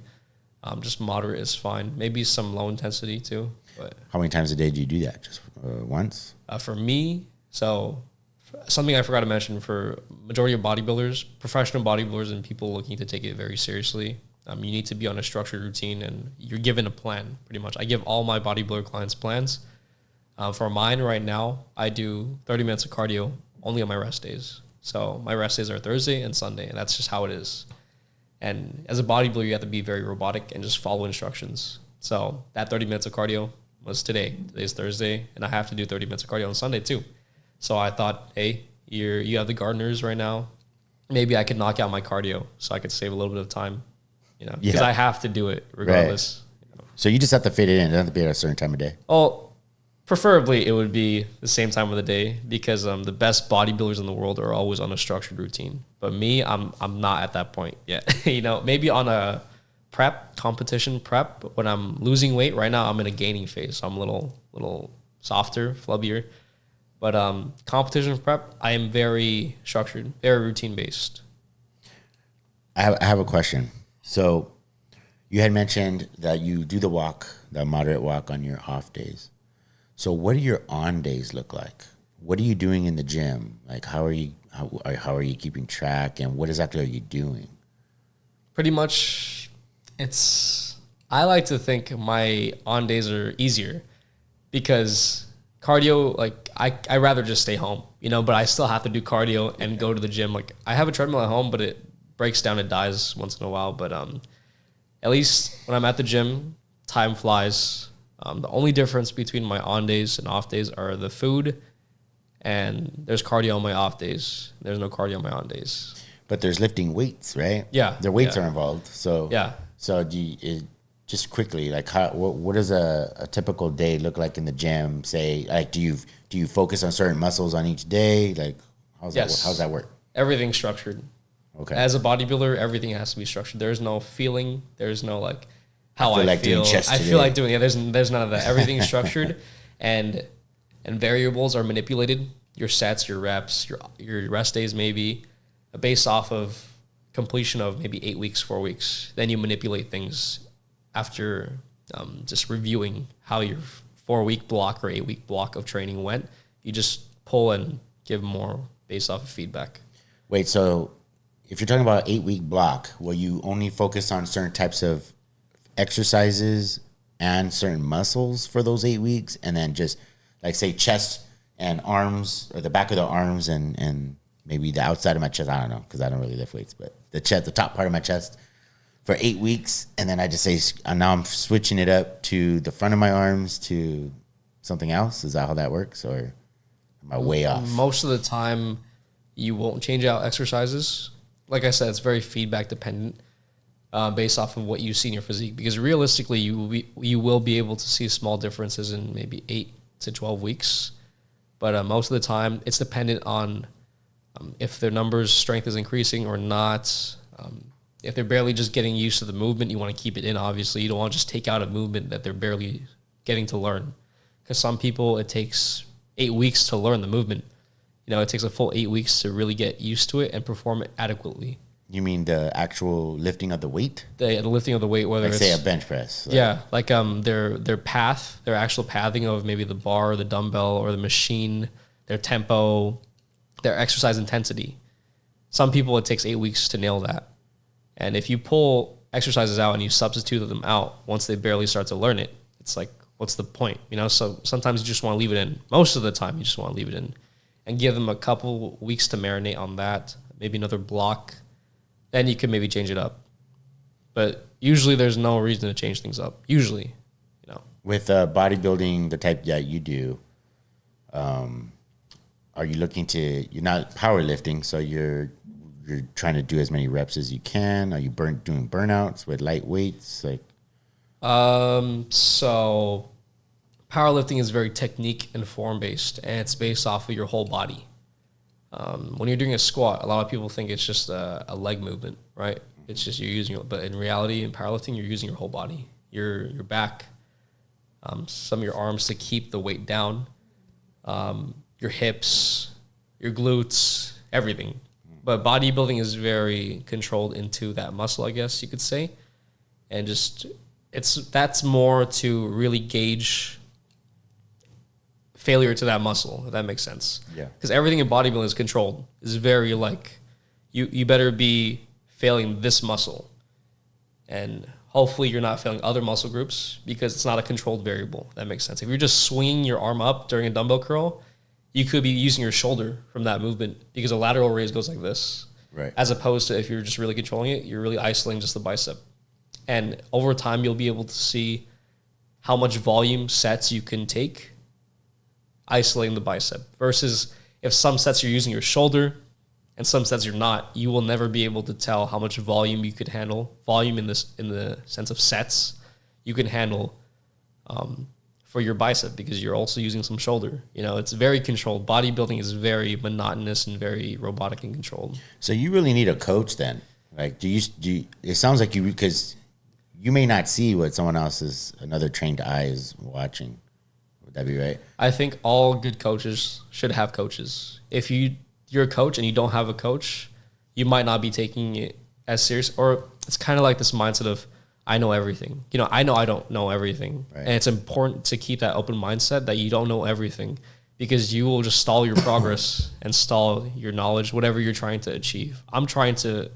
just moderate is fine. Maybe some low intensity too. But how many times a day do you do that? Just once? For me, so something I forgot to mention for majority of bodybuilders, professional bodybuilders, and people looking to take it very seriously, you need to be on a structured routine, and you're given a plan, pretty much. I give all my bodybuilder clients plans. For mine right now, I do 30 minutes of cardio only on my rest days. So my rest days are Thursday and Sunday, and that's just how it is. And as a bodybuilder, you have to be very robotic and just follow instructions. So that 30 minutes of cardio was today. Today's Thursday, and I have to do 30 minutes of cardio on Sunday too. So I thought, hey, you have the gardeners right now. Maybe I could knock out my cardio so I could save a little bit of time, because I have to do it regardless. Right. So you just have to fit it in. It doesn't have to be at a certain time of day. Well, preferably it would be the same time of the day, because the best bodybuilders in the world are always on a structured routine. But me, I'm not at that point yet. Maybe on a competition prep, when I'm losing weight. Right now I'm in a gaining phase. So I'm a little softer, flubbier. But competition prep, I am very structured, very routine based. I have a question. So you had mentioned that you do the walk, the moderate walk on your off days. So what do your on days look like? What are you doing in the gym? Like how are you keeping track, and what exactly are you doing? Pretty much, I like to think my on days are easier because cardio, like I rather just stay home, but I still have to do cardio and go to the gym. Like I have a treadmill at home, but it breaks down and dies once in a while. But at least when I'm at the gym, time flies. The only difference between my on days and off days are the food, and there's cardio on my off days. There's no cardio on my on days. But there's lifting weights, right? Yeah. The weights are involved. So yeah. So just quickly, like what does a typical day look like in the gym? Say, like, do you focus on certain muscles on each day? Like, how's that work? Everything's structured. Okay. As a bodybuilder, everything has to be structured. There's no feeling. There's no like how I feel. I feel like doing it. There's none of that. Everything's structured, and variables are manipulated. Your sets, your reps, your rest days, maybe based off of completion of maybe 8 weeks, 4 weeks. Then you manipulate things after just reviewing how your 4-week block or 8-week block of training went. You just pull and give more based off of feedback. Wait, so if you're talking about 8-week block, will you only focus on certain types of exercises and certain muscles for those 8 weeks, and then just like say chest and arms, or the back of the arms and maybe the outside of my chest? I don't know, because I don't really lift weights, but the top part of my chest for 8 weeks, and then I just say now I'm switching it up to the front of my arms to something else. Is that how that works, or am I way off? Most of the time, you won't change out exercises. Like I said, it's very feedback dependent, based off of what you see in your physique. Because realistically, you will be able to see small differences in maybe 8 to 12 weeks. But most of the time, it's dependent on if their numbers strength is increasing or not. If they're barely just getting used to the movement, you want to keep it in, obviously. You don't want to just take out a movement that they're barely getting to learn. Because some people, it takes 8 weeks to learn the movement. It takes a full 8 weeks to really get used to it and perform it adequately. You mean the actual lifting of the weight? The lifting of the weight, whether like say a bench press. Like their path, their actual pathing of maybe the bar, or the dumbbell, or the machine, their tempo, their exercise intensity. Some people, it takes 8 weeks to nail that. And if you pull exercises out and you substitute them out once they barely start to learn it, it's like, what's the point? So sometimes you just want to leave it in. Most of the time, you just want to leave it in and give them a couple weeks to marinate on that, maybe another block. Then you can maybe change it up. But usually there's no reason to change things up. Usually, With bodybuilding, the type that you do, are you you're not powerlifting, so you're trying to do as many reps as you can? Are you doing burnouts with light weights? So powerlifting is very technique and form based, and it's based off of your whole body. When you're doing a squat, a lot of people think it's just a leg movement, right? It's just you're using it, but in reality, in powerlifting, you're using your whole body, your back, some of your arms to keep the weight down, your hips, your glutes, everything. But bodybuilding is very controlled into that muscle, I guess you could say, and that's more to really gauge failure to that muscle, if that makes sense. Yeah. Because everything in bodybuilding is controlled. It's very like, you better be failing this muscle. And hopefully you're not failing other muscle groups, because it's not a controlled variable. That makes sense. If you're just swinging your arm up during a dumbbell curl, you could be using your shoulder from that movement, because a lateral raise goes like this. Right. As opposed to if you're just really controlling it, you're really isolating just the bicep. And over time, you'll be able to see how much volume sets you can take isolating the bicep, versus if some sets you're using your shoulder and some sets you're not, you will never be able to tell how much volume you could handle. Volume in the sense of sets you can handle for your bicep, because you're also using some shoulder. It's very controlled. Bodybuilding is very monotonous and very robotic and controlled. So you really need a coach then. Like, do you it sounds like because you may not see what another trained eye is watching. That'd be right. I think all good coaches should have coaches. If you're a coach and you don't have a coach, you might not be taking it as serious. Or it's kind of like this mindset of, I know everything. You know I don't know everything. Right. And it's important to keep that open mindset that you don't know everything, because you will just stall your progress and stall your knowledge, whatever you're trying to achieve. I'm trying to,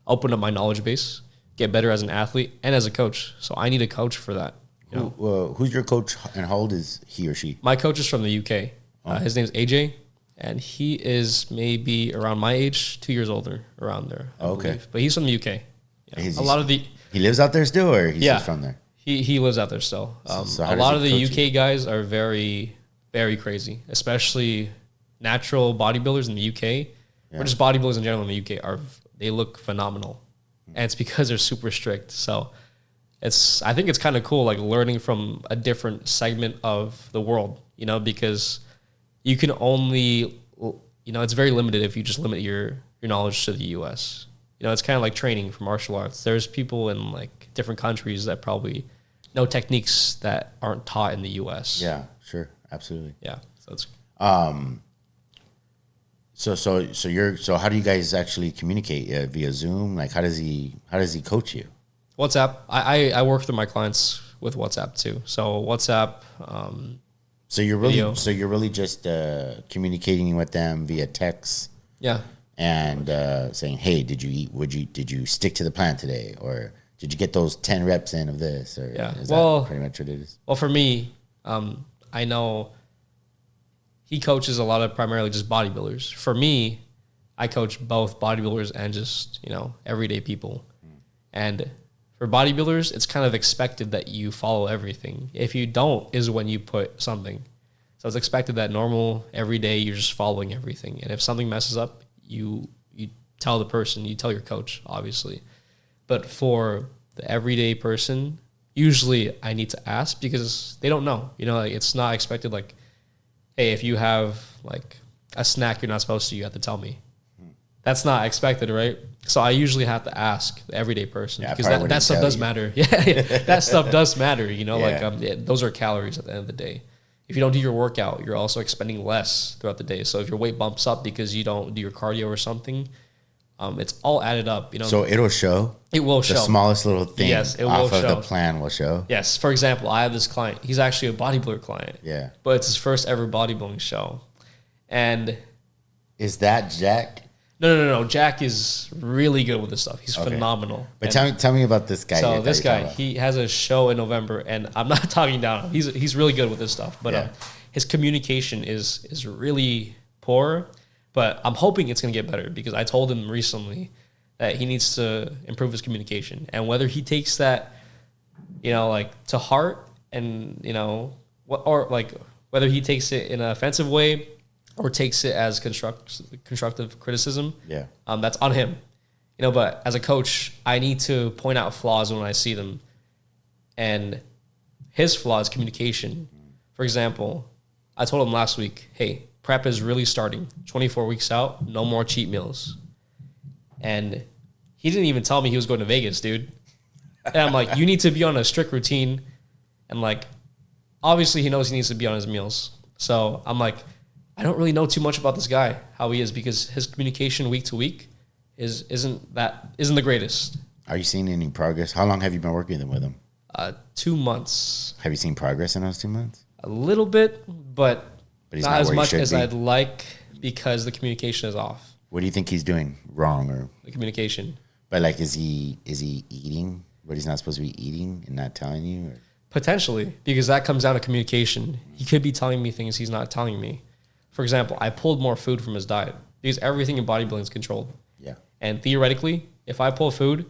open up my knowledge base, get better as an athlete and as a coach. So I need a coach for that. Who's your coach and how old is he or she? My coach is from the UK. His name is AJ, and he is maybe around my age, 2 years older, around there. I believe. But he's from the UK. He lives out there still, or he's just from there? He lives out there still. So a lot of the UK guys are very, very crazy, especially natural bodybuilders in the UK, or just bodybuilders in general in the UK. They look phenomenal, and it's because they're super strict. So I think it's kind of cool, like learning from a different segment of the world, because you can only, it's very limited if you just limit your knowledge to the US. It's kind of like training for martial arts. There's people in like different countries that probably know techniques that aren't taught in the US. Yeah, sure. Absolutely. Yeah. So it's so how do you guys actually communicate via Zoom? Like how does he coach you? WhatsApp. I work through my clients with WhatsApp too. So WhatsApp. So you're really just communicating with them via text. Yeah. And saying, hey, did you stick to the plan today, or did you get those 10 reps in of this? Or is that pretty much what it is? Well, for me, I know he coaches a lot of primarily just bodybuilders. For me, I coach both bodybuilders and just everyday people. And for bodybuilders, it's kind of expected that you follow everything. If you don't, is when you put something. So it's expected that normal, every day, you're just following everything. And if something messes up, you tell the person, you tell your coach, obviously. But for the everyday person, usually I need to ask because they don't know. It's not expected like, hey, if you have like a snack you're not supposed to, you have to tell me. That's not expected, right? So I usually have to ask the everyday person because that stuff does matter. Yeah, that stuff does matter. Those are calories at the end of the day. If you don't do your workout, you're also expending less throughout the day. So if your weight bumps up because you don't do your cardio or something, it's all added up. So it'll show. It will show. The smallest little thing off of the plan will show. Yes. For example, I have this client. He's actually a bodybuilder client. Yeah. But it's his first ever bodybuilding show. And is that Jack? No. Jack is really good with this stuff. He's phenomenal. But tell me about this guy. So this guy, he has a show in November, and I'm not talking down. He's really good with this stuff, but his communication is really poor. But I'm hoping it's gonna get better because I told him recently that he needs to improve his communication, and whether he takes that, to heart, and whether he takes it in an offensive way or takes it as constructive criticism, that's on him. But as a coach, I need to point out flaws when I see them. And his flaw is communication. For example, I told him last week, hey, prep is really starting. 24 weeks out, no more cheat meals. And he didn't even tell me he was going to Vegas, dude. And I'm like, you need to be on a strict routine. And obviously he knows he needs to be on his meals. So I'm like, I don't really know too much about this guy, how he is, because his communication week to week isn't the greatest. Are you seeing any progress? How long have you been working with him? 2 months. Have you seen progress in those 2 months? A little bit, but not as much as I'd like because the communication is off. What do you think he's doing wrong, or the communication? But is he eating what he's not supposed to be eating and not telling you? Or? Potentially, because that comes down to communication. He could be telling me things he's not telling me. For example, I pulled more food from his diet because everything in bodybuilding is controlled. Yeah. And theoretically, if I pull food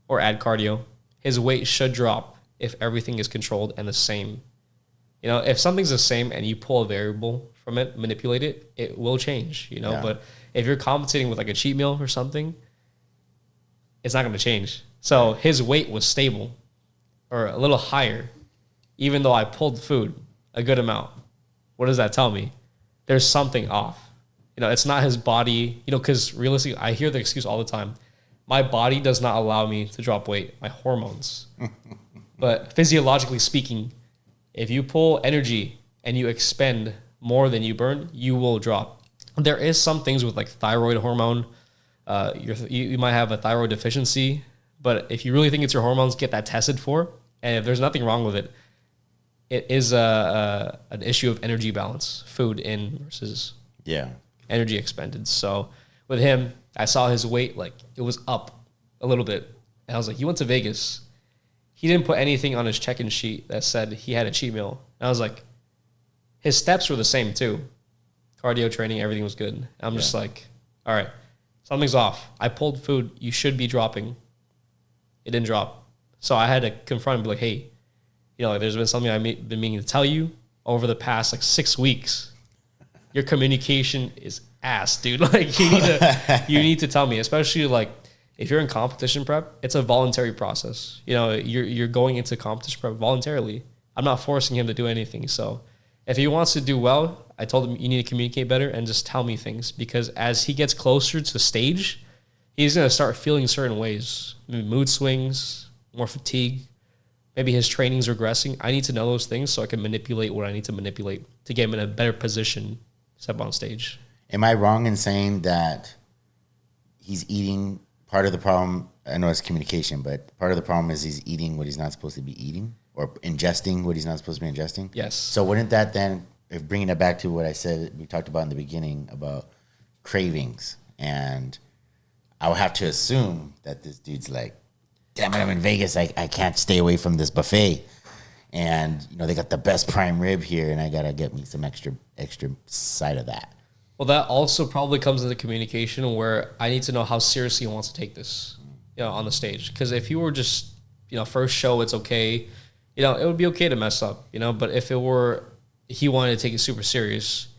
or add cardio, his weight should drop if everything is controlled and the same. If something's the same and you pull a variable from it, manipulate it, it will change, Yeah. But if you're compensating with a cheat meal or something, it's not going to change. So his weight was stable or a little higher, even though I pulled food a good amount. What does that tell me? There's something off. It's not his body, because realistically, I hear the excuse all the time. My body does not allow me to drop weight, my hormones. But physiologically speaking, if you pull energy and you expend more than you burn, you will drop. There is some things with like thyroid hormone. You might have a thyroid deficiency, but if you really think it's your hormones, get that tested for. And if there's nothing wrong with it, it is an issue of energy balance, food in versus energy expended. So with him, I saw his weight, like it was up a little bit. And I was like, he went to Vegas. He didn't put anything on his check-in sheet that said he had a cheat meal. And I was like, his steps were the same too. Cardio training, everything was good. And I'm just like, all right, something's off. I pulled food. You should be dropping. It didn't drop. So I had to confront him and be like, hey, you know, like, there's been something I've been meaning to tell you over the past like 6 weeks. Your communication is ass, dude. Like you need to tell me, especially like if you're in competition prep, it's a voluntary process. You know, you're going into competition prep voluntarily. I'm not forcing him to do anything. So if he wants to do well, I told him you need to communicate better and just tell me things, because as he gets closer to the stage, he's going to start feeling certain ways, maybe mood swings, more fatigue. Maybe his training's regressing. I need to know those things so I can manipulate what I need to manipulate to get him in a better position to step on stage. Am I wrong in saying that he's eating part of the problem? I know it's communication, but part of the problem is he's eating what he's not supposed to be eating, or ingesting what he's not supposed to be ingesting? Yes. So wouldn't that then, if bringing it back to what I said, we talked about in the beginning about cravings, and I would have to assume that this dude's like, damn it, I'm in Vegas. I can't stay away from this buffet. And, you know, they got the best prime rib here, and I got to get me some extra side of that. Well, that also probably comes into communication, where I need to know how seriously he wants to take this, you know, on the stage. Because if you were just, you know, first show, it's okay. You know, it would be okay to mess up, you know. But if it were, he wanted to take it super serious,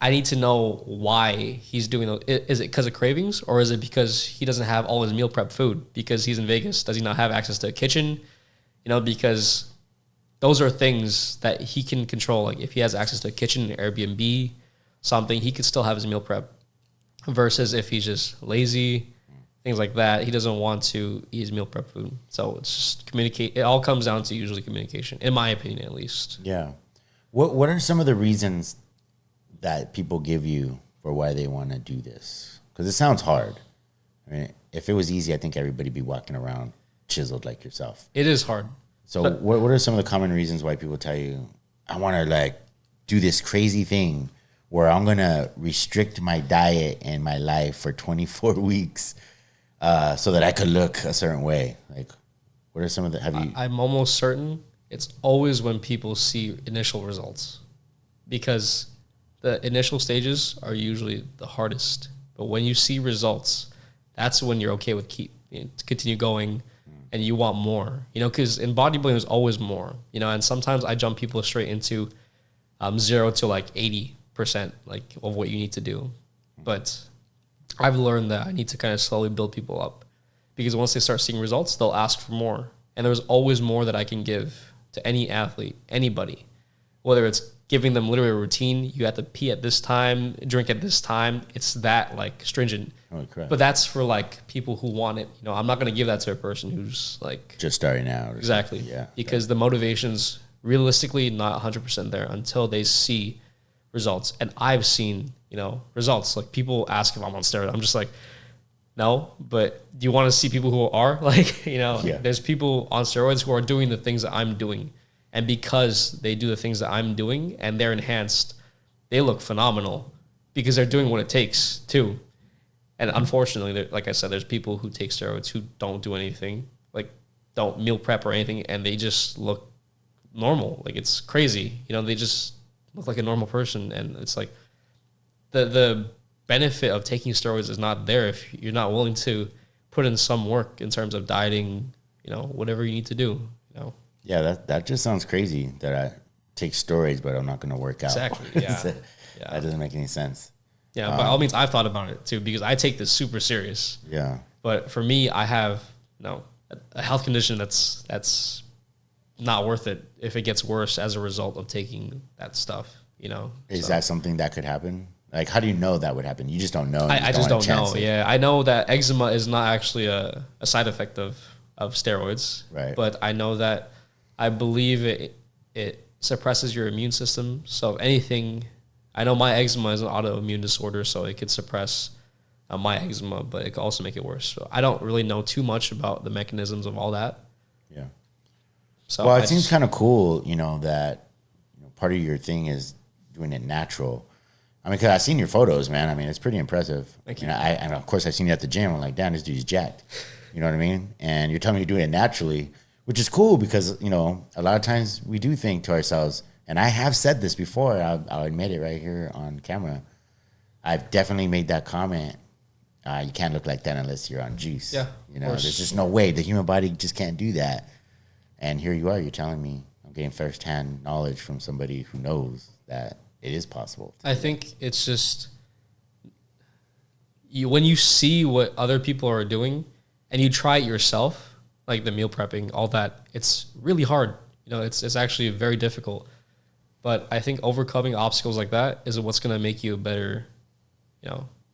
I need to know why he's doing it. Is it because of cravings, or is it because he doesn't have all his meal prep food because he's in Vegas? Does he not have access to a kitchen? You know, because those are things that he can control. Like if he has access to a kitchen, an Airbnb, something, he could still have his meal prep. Versus if he's just lazy, things like that, he doesn't want to eat his meal prep food. So it's just communicate. It all comes down to usually communication, in my opinion, at least. Yeah. What are some of the reasons that people give you for why they want to do this? Because it sounds hard. I mean, if it was easy, I think everybody'd be walking around chiseled like yourself. It is hard. So what are some of the common reasons why people tell you, I want to like do this crazy thing where I'm going to restrict my diet and my life for 24 weeks so that I could look a certain way? Like, what are some of the, I'm almost certain it's always when people see initial results, because the initial stages are usually the hardest. But when you see results, that's when you're okay with to continue going, and you want more, you know, because in bodybuilding, there's always more, you know, and sometimes I jump people straight into 0 to like 80% like of what you need to do. But I've learned that I need to kind of slowly build people up, because once they start seeing results, they'll ask for more. And there's always more that I can give to any athlete, anybody, whether it's giving them literally a routine. You have to pee at this time, drink at this time. It's that like stringent. Holy crap. But that's for like people who want it. You know, I'm not going to give that to a person who's like just starting out. Exactly. Yeah. Because the motivation's realistically not 100% there until they see results. And I've seen, you know, results. Like people ask if I'm on steroids. I'm just like, no, but do you want to see people who are like, you know, there's people on steroids who are doing the things that I'm doing. And because they do the things that I'm doing and they're enhanced, they look phenomenal because they're doing what it takes too. And unfortunately, like I said, there's people who take steroids who don't do anything, like don't meal prep or anything, and they just look normal. Like it's crazy. You know, they just look like a normal person. And it's like the benefit of taking steroids is not there if you're not willing to put in some work in terms of dieting, you know, whatever you need to do, you know. Yeah, that just sounds crazy that I take steroids, but I'm not going to work out. Exactly, yeah. That doesn't make any sense. Yeah, by all means, I've thought about it too, because I take this super serious. Yeah. But for me, I have a health condition that's not worth it if it gets worse as a result of taking that stuff, you know. Is that something that could happen? Like, how do you know that would happen? You just don't know. I just don't know. Yeah, I know that eczema is not actually a side effect of steroids. Right. But I know that I believe it suppresses your immune system. So if anything, I know my eczema is an autoimmune disorder, so it could suppress my eczema, but it could also make it worse. So I don't really know too much about the mechanisms of all that. Yeah. So well, it seems kind of cool, that part of your thing is doing it natural. I mean, because I've seen your photos, man. I mean, it's pretty impressive. Thank you. And of course, I've seen you at the gym. I'm like, damn, this dude's jacked. You know what I mean? And you're telling me you're doing it naturally, which is cool because, a lot of times we do think to ourselves, and I have said this before, I'll admit it right here on camera. I've definitely made that comment. You can't look like that unless you're on juice. Yeah. There's just no way. The human body just can't do that. And here you are, you're telling me I'm getting firsthand knowledge from somebody who knows that it is possible. I think it's just when you see what other people are doing and you try it yourself, like the meal prepping, all that, it's really hard. It's actually very difficult. But I think overcoming obstacles like that is what's going to make you a better,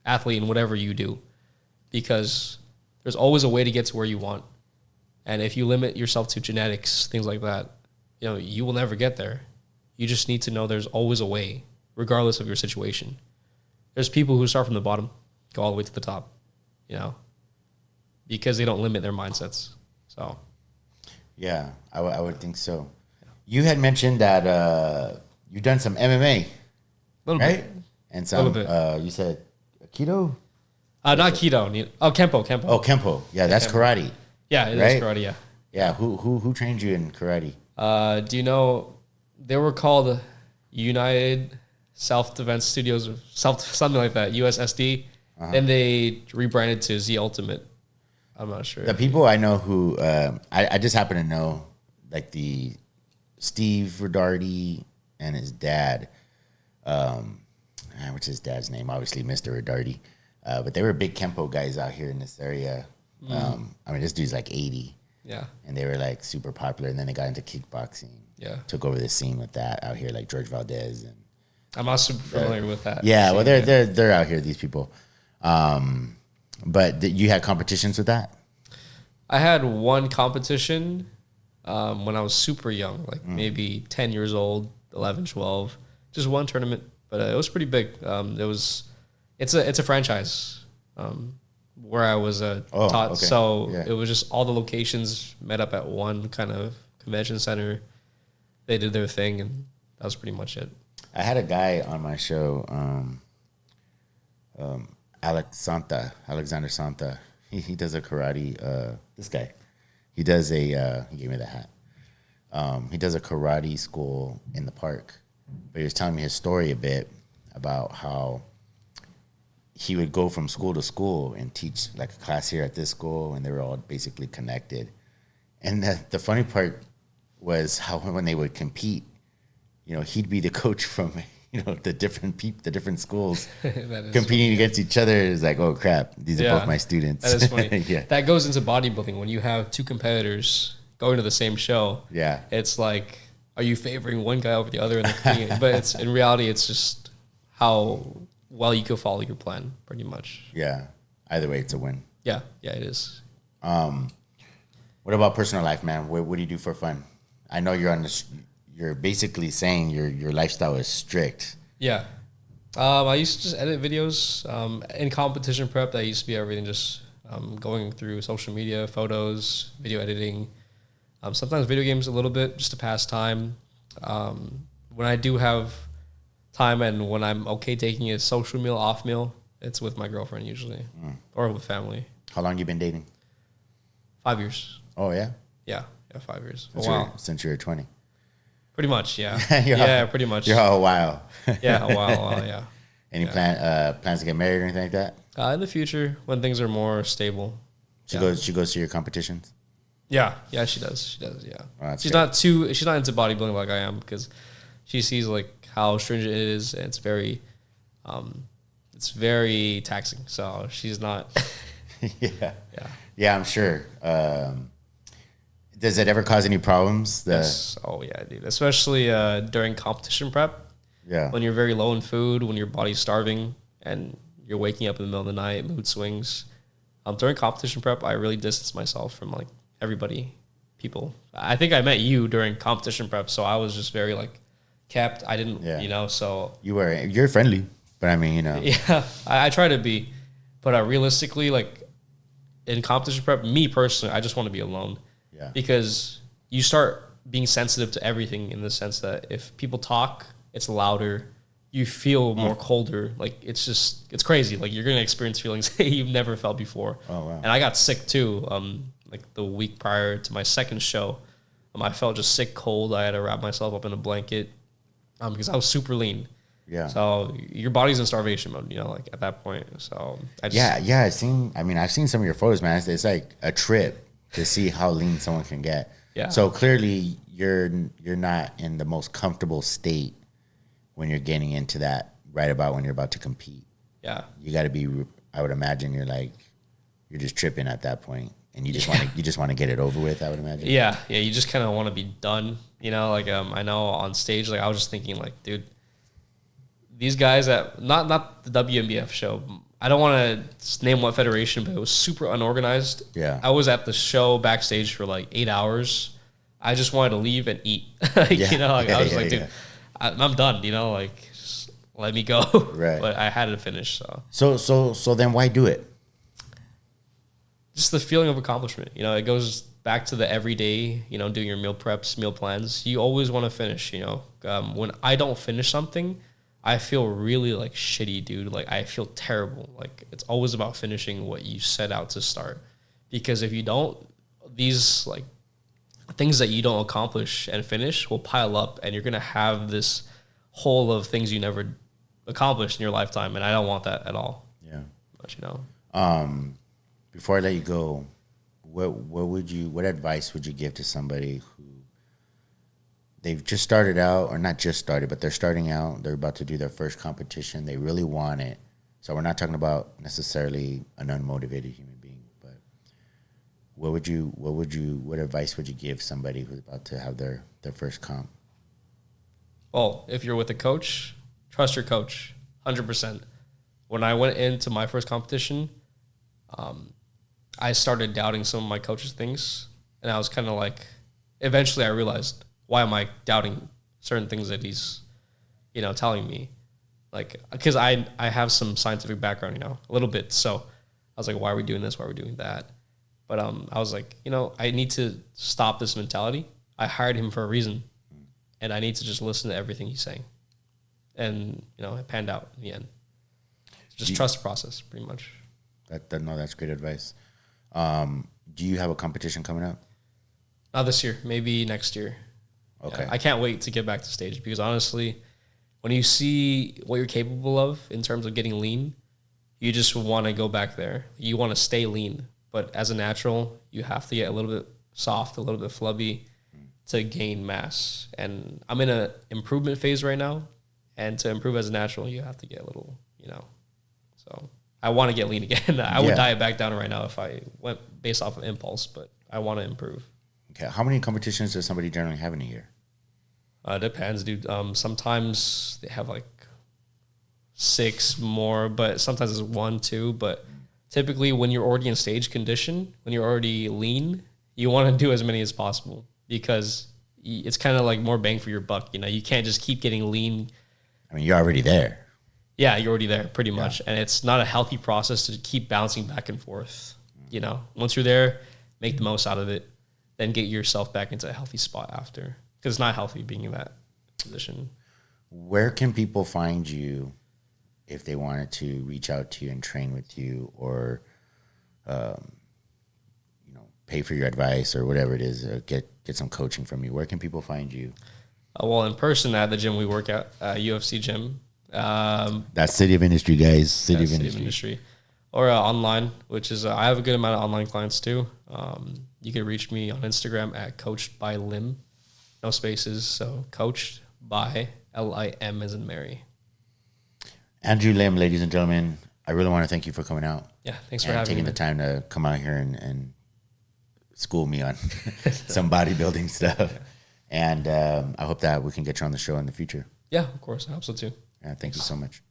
athlete in whatever you do, because there's always a way to get to where you want. And if you limit yourself to genetics, things like that, you will never get there. You just need to know there's always a way, regardless of your situation. There's people who start from the bottom, go all the way to the top, because they don't limit their mindsets. So, yeah, I would think so. You had mentioned that you've done some MMA, right? Bit. And some, you said keto? Not keto. Kempo. Oh, Kempo. Yeah, that's karate. Yeah, it is karate, yeah. Yeah, who trained you in karate? Do you know, they were called United Self-Defense Studios or something like that, USSD. Then they rebranded to Z Ultimate. I'm not sure. The people I know who, I just happen to know, like the Steve Rodarty and his dad. What's his dad's name? Obviously, Mr. Rodarty. But they were big Kempo guys out here in this area. I mean, this dude's like 80. Yeah. And they were like super popular. And then they got into kickboxing. Yeah. Took over the scene with that out here, like George Valdez. And I'm not super familiar with that. Yeah, well, they're out here, these people. But you had competitions with that? I had one competition when I was super young, like maybe 10 years old, 11, 12. Just one tournament, but it was pretty big. It's a franchise where I was taught. Okay. So it was just all the locations met up at one kind of convention center. They did their thing, and that was pretty much it. I had a guy on my show, Alexander Santa. He does a karate. This guy, he does he gave me the hat. He does a karate school in the park. But he was telling me his story a bit about how he would go from school to school and teach like a class here at this school, and they were all basically connected. And the funny part was how when they would compete, he'd be the coach from the different schools competing against each other. It's like, oh crap, these are both my students. That is funny. Yeah, that goes into bodybuilding when you have two competitors going to the same show. Yeah, it's like, are you favoring one guy over the other in the competing? But it's in reality, it's just how well you can follow your plan, pretty much. Yeah, either way, it's a win. Yeah, it is. What about personal life, man? What do you do for fun? I know you're on this. You're basically saying your lifestyle is strict. Yeah. I used to just edit videos. In competition prep, I used to be everything, just going through social media, photos, video editing, sometimes video games a little bit, just to pass time. When I do have time and when I'm okay taking a social meal, off meal, it's with my girlfriend usually, or with family. How long you been dating? 5 years. Oh, yeah? Yeah, 5 years. Since you were 20. Pretty much, yeah. Pretty much. You're a while. Yeah, a while, yeah. Any plans to get married or anything like that? In the future, when things are more stable. She goes to your competitions? Yeah, she does, yeah. Oh, she's not into bodybuilding like I am, because she sees like how stringent it is, and it's very taxing. So she's not. Yeah, I'm sure. Does it ever cause any problems? Yes. Oh yeah, dude. Especially during competition prep. Yeah. When you're very low in food, when your body's starving, and you're waking up in the middle of the night, mood swings. During competition prep, I really distance myself from like everybody, people. I think I met you during competition prep, so I was just very like kept. I didn't, so you're friendly, but I mean, yeah, I try to be, but realistically, like in competition prep, me personally, I just want to be alone. Yeah, because you start being sensitive to everything in the sense that if people talk, it's louder. You feel more colder. Like it's crazy. Like you're gonna experience feelings you've never felt before. Oh wow! And I got sick too. Like the week prior to my second show, I felt just sick, cold. I had to wrap myself up in a blanket because I was super lean. Yeah. So your body's in starvation mode, like at that point. So I just, I've seen some of your photos, man. It's like a trip to see how lean someone can get. Yeah. So clearly you're not in the most comfortable state when you're getting into that right about when you're about to compete. Yeah. You got to be, I would imagine you're just tripping at that point and you just want to get it over with, I would imagine. Yeah. Yeah. You just kind of want to be done, I know on stage, like I was just thinking like, dude, these guys at not the WNBF show, I don't want to name what federation, but it was super unorganized. Yeah. I was at the show backstage for like 8 hours. I just wanted to leave and eat. I was like, dude, I'm done, just let me go. Right. But I had to finish. So then why do it? Just the feeling of accomplishment. It goes back to the everyday, doing your meal preps, meal plans. You always want to finish, when I don't finish something, I feel really like shitty, dude. Like I feel terrible. Like it's always about finishing what you set out to start. Because if you don't, these like things that you don't accomplish and finish will pile up and you're going to have this hole of things you never accomplished in your lifetime. And I don't want that at all. Yeah. But before I let you go, what advice would you give to somebody who they've just started out, or not just started, but they're starting out, they're about to do their first competition, they really want it. So we're not talking about necessarily an unmotivated human being, but what advice would you give somebody who's about to have their first comp? Well, if you're with a coach, trust your coach, 100%. When I went into my first competition, I started doubting some of my coach's things, and I was kind of like, eventually I realized, why am I doubting certain things that he's, telling me? Like, because I have some scientific background, a little bit. So I was like, why are we doing this? Why are we doing that? But I was like, I need to stop this mentality. I hired him for a reason, and I need to just listen to everything he's saying. And, it panned out in the end. Just trust the process, pretty much. That's great advice. Do you have a competition coming up? Not this year, maybe next year. Okay. Yeah, I can't wait to get back to stage because honestly, when you see what you're capable of in terms of getting lean, you just want to go back there. You want to stay lean. But as a natural, you have to get a little bit soft, a little bit flubby to gain mass. And I'm in an improvement phase right now. And to improve as a natural, you have to get a little, So I want to get lean again. I would diet back down right now if I went based off of impulse, but I want to improve. Okay. How many competitions does somebody generally have in a year? Depends, dude. Sometimes they have like 6 more, but sometimes it's 1, 2. But typically when you're already in stage condition, when you're already lean, you want to do as many as possible because it's kind of like more bang for your buck. You can't just keep getting lean. I mean, you're already there. Yeah, you're already there pretty much. And it's not a healthy process to keep bouncing back and forth. Once you're there, make the most out of it, then get yourself back into a healthy spot after. Because it's not healthy being in that position. Where can people find you if they wanted to reach out to you and train with you or, pay for your advice or whatever it is, or get some coaching from you? Where can people find you? Well, in person at the gym we work at, UFC gym. That's City of Industry, guys. City of Industry. Or online, which is, I have a good amount of online clients too. You can reach me on Instagram at coached by Lim. No spaces, so coached by Lim as in Mary. Andrew Lim, ladies and gentlemen, I really want to thank you for coming out. Yeah, thanks for having me. Taking the time to come out here and school me on some bodybuilding stuff. Yeah. And I hope that we can get you on the show in the future. Yeah, of course. I hope so too. Yeah, thank you so much.